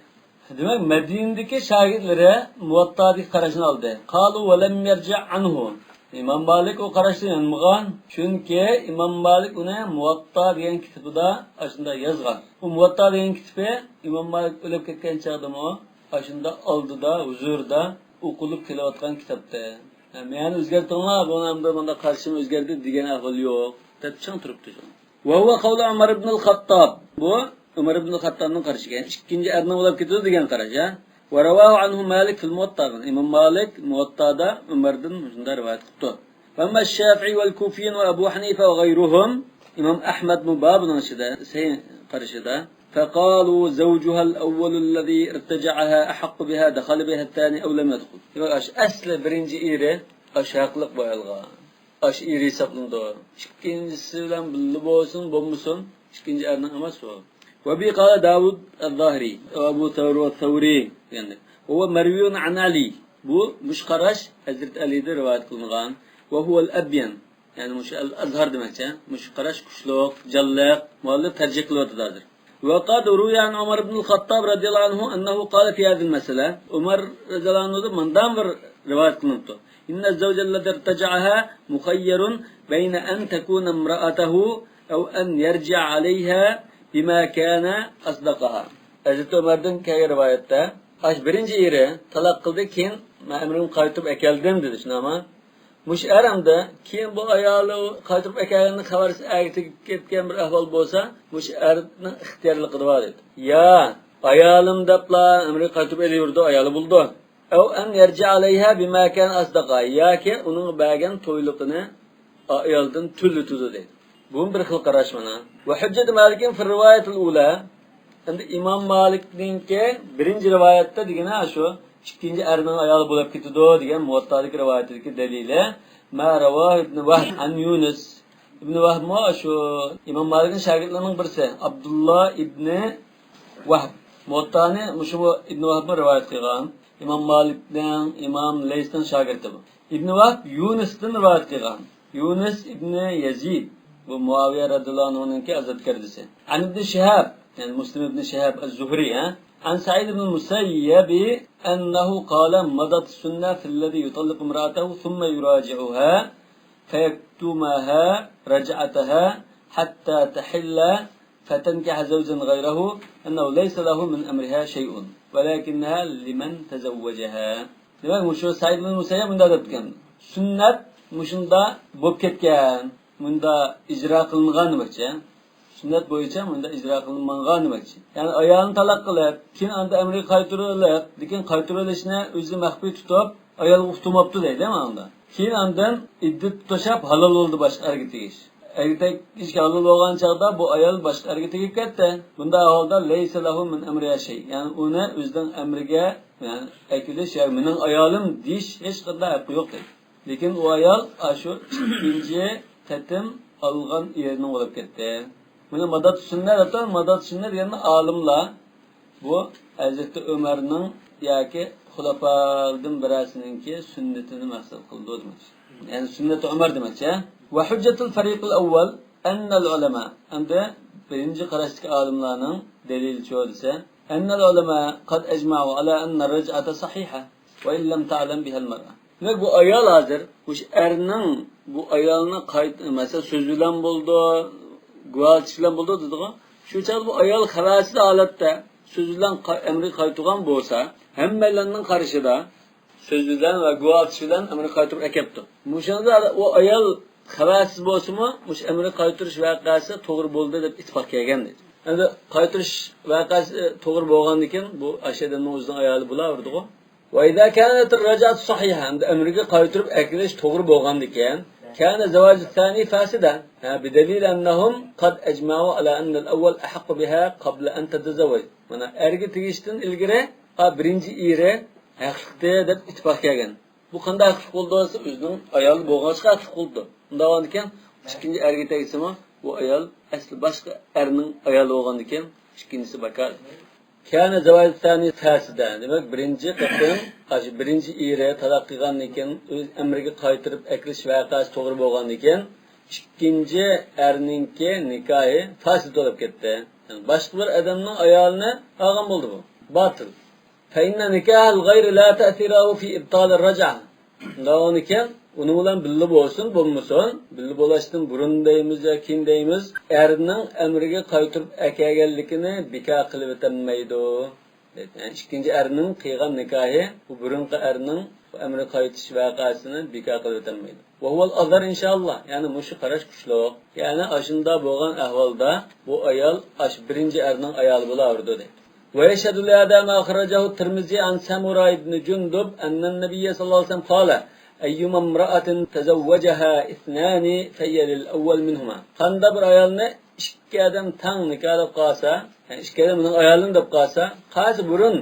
Demek Medine'deki şagirdleri Muvatta'daki qarashini oldi. Qalu ve lem yerji' anhu. İmam Malik o qarashni yanmagan. Chunki Imom Malik uni Muvatta degan kitobida ashunda yozgan. Bu Muvatta degan kitobi Imom Malik o'lib ketgan chaqda o ashunda oldida, huzurda o'qilib kelayotgan kitobda. Men o'zgartinglar, bunda qarshim o'zgardi degan ahvol yo'q. deb chiq turibdi. Va huwa qawlu Umar ibn al-Khattab. Bu Umar ibn al-Khattabning qarashiga ikkinchi erni bo'lib ketdi degan qarash, ha. Va rawahu anhu Malik fil Muwatta. Imom Malik Muwattada Umardan shunday rivoyat qildi. Va amma Shafi'i wal Kufiyin va Abu Hanifa va g'ayruhum Imom Ahmad mubabning ishida, qarashida فقالوا زوجها الأول الذي ارتجعها أحق بها دخل بها الثاني أو لم يدخل. أصل برنج إيري أشاقلق بألغا. أش إيري سبلندو. İkincisi bilen billi olsun, bombusun. İkinci erden ama su. وبي قال داود الظاهري وأبو ثور والثوري يعني هو مروي عن علي. Bu مش قرش Hazret Ali'de rivayet kılıngan. وهو الأبين yani مش الأظهر demekçe. مش قرش kuşluk, callak, muhalif tercih kılıvatıdadır. وقد روي عن عمر بن الخطاب رضي الله عنه أنه قال في هذه المسألة عمر رضي الله عنه من دام رواية كنته إن الزوج الذي ارتجعها مخير بين أن تكون امرأته أو أن يرجع عليها بما كان أصدقها. Hazreti Ömer'den kaya rivayette birinci yeri talak kıldı ki ben emrim kayıtıp ekeldim dedi şimdi ama muş eramda kim bu ayalı kayıtıp ekelini habersiz erkek ketken bir ahval bolsa muş erinin ihtiyarlığı var dedi. Ya ayalım dapla emri kayıtıp eliyordu ayalı buldu. Ev en yerci aleyha bima kan asdaqa ya ki onun bagen toyluğunu ayaldan türlü tuzu dedi. Bu bir xil qarash mana. Ve hüccet Malik'in fi rivayetil ula. Endi İmam Malik'nin ki birinci rivayette degene şu ikinci erning ayoli bo'lib ketdi degan Muvattadagi rivoyatdagi dalili ma rawah ibn Wahb an Yunus ibn Wahb mo şu İmam Malik'in şagirdlarining birisi Abdullah ibn Wahb Muvattani mushu ibn Wahb rivoyat qilgan. İmam Malik'dan İmam Leys'dan şagirdi bu. İbn Wahb Yunus'dan rivoyat qilgan. Yunus ibn Yazid bu Muaviye radhiyallahu anhu'nun ki azat kardisi. An ibn Şihab yani Müslim ibn Şihab az-Zuhri ha. An Sa'id ibn Musayyib ennehu qala madat sünnah fillezî yutalliqu imra'atahu thumma yuraci'uha feyektumaha rac'ataha hatta tahilla fatankiha zawjan ghayrahu ennehu leysa lahu min emriha şey'un velakinnaha limen tezevvecaha. Demek bu şu Sa'id ibn Musayyib bunda depken. Sünnet muşunda bo'lib ketgan. Bunda icra kılıngan demakçi. Sünnet boyunca bunda icra kılıngan demakçi. Yani ayağını talak kılıp, kim anda emri kaytırılıp, lekin kaytırılışını özü mahfi tutup, ayağı uxtumaptı değil mi anda? Kim andan iddet tutuşap halal oldu başka harekete geç. Erkek hiç halal olan çağda bu ayağı başka harekete gitti. Bunda halda leyse lahu min emriye şey. Yani ona özden emrige yani ekiliş yani benim ayağım diş hiç kadar hakkı yok değil. Lekin o ayağı şu ikinci tetim algan yerine olup gitti. Bunu madat sünnet atar, madat sünnet yani alimla bu Hazreti Ömer'nin yaki Hulafa'dan birisininki sünnetini maksat kıldı demek. Yani sünnet-i Ömer demek ya. Ve hüccetul fariqul evvel ennel ulema. Ende birinci qarashdagi alimlarning delili şu ise ennel ulema qad ecma'u ala enne ric'ata sahiha ve in lem ta'lem biha'l mar'a. Demek bu ayal hazır, bu erning bu ayalına kayıt mesela sözülen buldu, guvalçılan buldu dediği. Şu çağda bu ayal xavasiz halatda sözülen emri kayıtıgan bolsa, hemmelerinin karşıda sözülen ve guvalçılan emri kayıtıp ekepti. Muşanda o ayal xavasiz bolsa mı, muş emri kayıtırış vakası doğru buldu deb ittifak kelgan dedi. Endi kayıtırış vakası doğru bolgandikin bu aşedenin o'zining ayali bo'laverdi go. وإذا كانت الرجعة صحيحة عند أمريكا قايترب أكلش تغرب وغندكين كان زواج الثاني فاسدا بدليل أنهم قد أجمعوا على أن الأول أحق بها قبل أن تتزوج. من أرجع تيجتن الجرة برينجي إيرة حقته دب اتفاق كأن. Bu kanda hak oldu özünün ayal boğazka hak oldu. Ondan iken ikinci erge tegisimi bu ayal aslı başka erinin ayal olgan iken ikincisi bakar. Kâne zavâl thâni fâsiden. Demek birinci kısım, birinci ire talak kılgan iken, öz emriga qaytırıp ekilish vakası to'g'ri bo'lgan iken, ikkinchi erninki nikohi fasid bo'lib ketdi. Yani başka bir adamning ayolini olgan bo'ldi bu. Batil. Fa inna nikahal g'ayri la ta'thirahu fi ibtal ar-raj'a. Undan iken Onun bilan birli bo'lsin, bo'lmasin, birli bo'lishdan burun deymiz yoki keyin deymiz, erning amriga qaytirib akaganligini bekor qilib o'tmaydi. Yani ikkinchi erning qilgan nikohi bu burunqi erning amri qaytish voqeasini bekor qilib o'tmaydi. Va huval azar inshaalloh. Ya'ni mushu qarash kuchliq. Ya'ni ashunda bo'lgan ahvolda bu ayol ash birinchi erning ayoli bo'lardi dedi. Ve yeşhedü li'ada ma akhrajahu Tirmizi an Samura ibn Jundub anna an-nabiy sallallahu aleyhi ve sellem qala ayyuma imra'atin tazawwajaha ithnani fayyalil awwal minhuma. Qanda bir ayolni ikki adam tang nikohlab qolsa, yani ikki adam uning ayolini deb qolsa, qaysi burun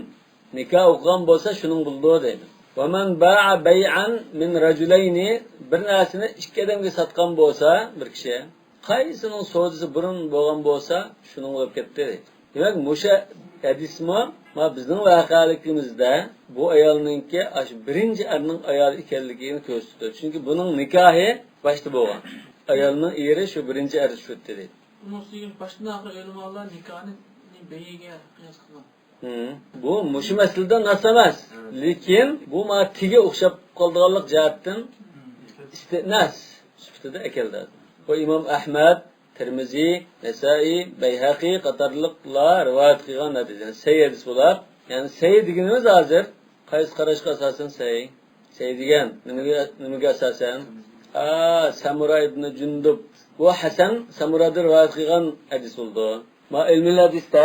nikoh o'qigan bo'lsa shuning buldi deydi. Ve men ba'a bay'an min rajulayni bir narsani ikki odamga sotgan bo'lsa, bir kishi qaysining savdosi burun bo'lgan bo'lsa, shuning bo'lib ketdi deydi. Demak, musha hadismi bizning voqealigimizda bu ayolninki ash birinchi erning ayoli ekanligini ko'rsatdi. Chunki buning nikohi boshda bo'lgan. Ayolning eri shu birinchi er shu dedi. Bunun ustiga başdanaqa ulamolar nikohni beyiga qiyos qilgan. Bu mushu masalada nas emas. Lekin bu tiga o'xshab qoldiganlik jihatdan istinas sifatida ekeldi. Bu Imom Ahmad, Tirmizi, Nesai, Bayhaqi qatorliqlar rivoyat qilgan hadis. Yani sayyid bular. Yani sayyid deganimiz hozir qaysi qarashga asosan sayyid? Sayyid degan nimaga asosan? Samura ibn Jundub. Bu Hasan Samuradan rivoyat qilgan hadis bo'ldi. Ma ilmi hadisda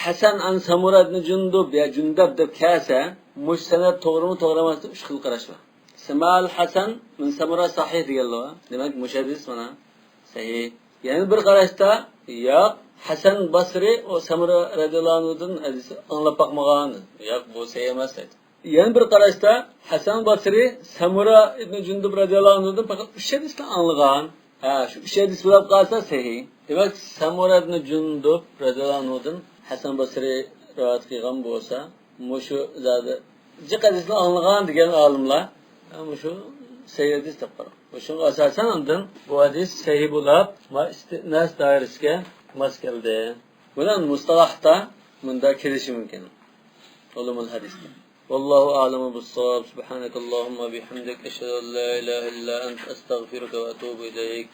Hasan an Samura ibn Jundub ya Jundub deb kelsa, mush sanad to'g'rimi to'g'ri emas deb 3 xil qarash bor. Simal Hasan min Samura sahih deganlar. Demak, mush hadis mana sahih. Yani bir qarashda ya Hasan Basri o Samura radhiyallohu anhudan hadisi anglab bakmagan. Yo'q, bu sahih emas dedi. Yani bir qarashda Hasan Basri Samura ibn Jundub radhiyallohu anhudan faqat 3 hadisni anglagan. Şu 3 hadis bo'lib qolsa sahih. Demak, Samura ibn Jundub radhiyallohu anhudan Hasan Basri rivoyat qilgan bo'lsa, mushu zodi jiq hadisni anglagan degan olimlar, mushu sahih hadis deb qarang. Shunga asosan undan bu hadis sahih bo'lib, istinas doirasiga mos keldi. Bular mustalahda bunda kelishi mumkin. Ulumul hadisda. Vallohu a'lamu bis-savab. Subhanakallahumma bihamdik ashhadu an la ilaha illa anta astaghfiruka va atubu ilayk.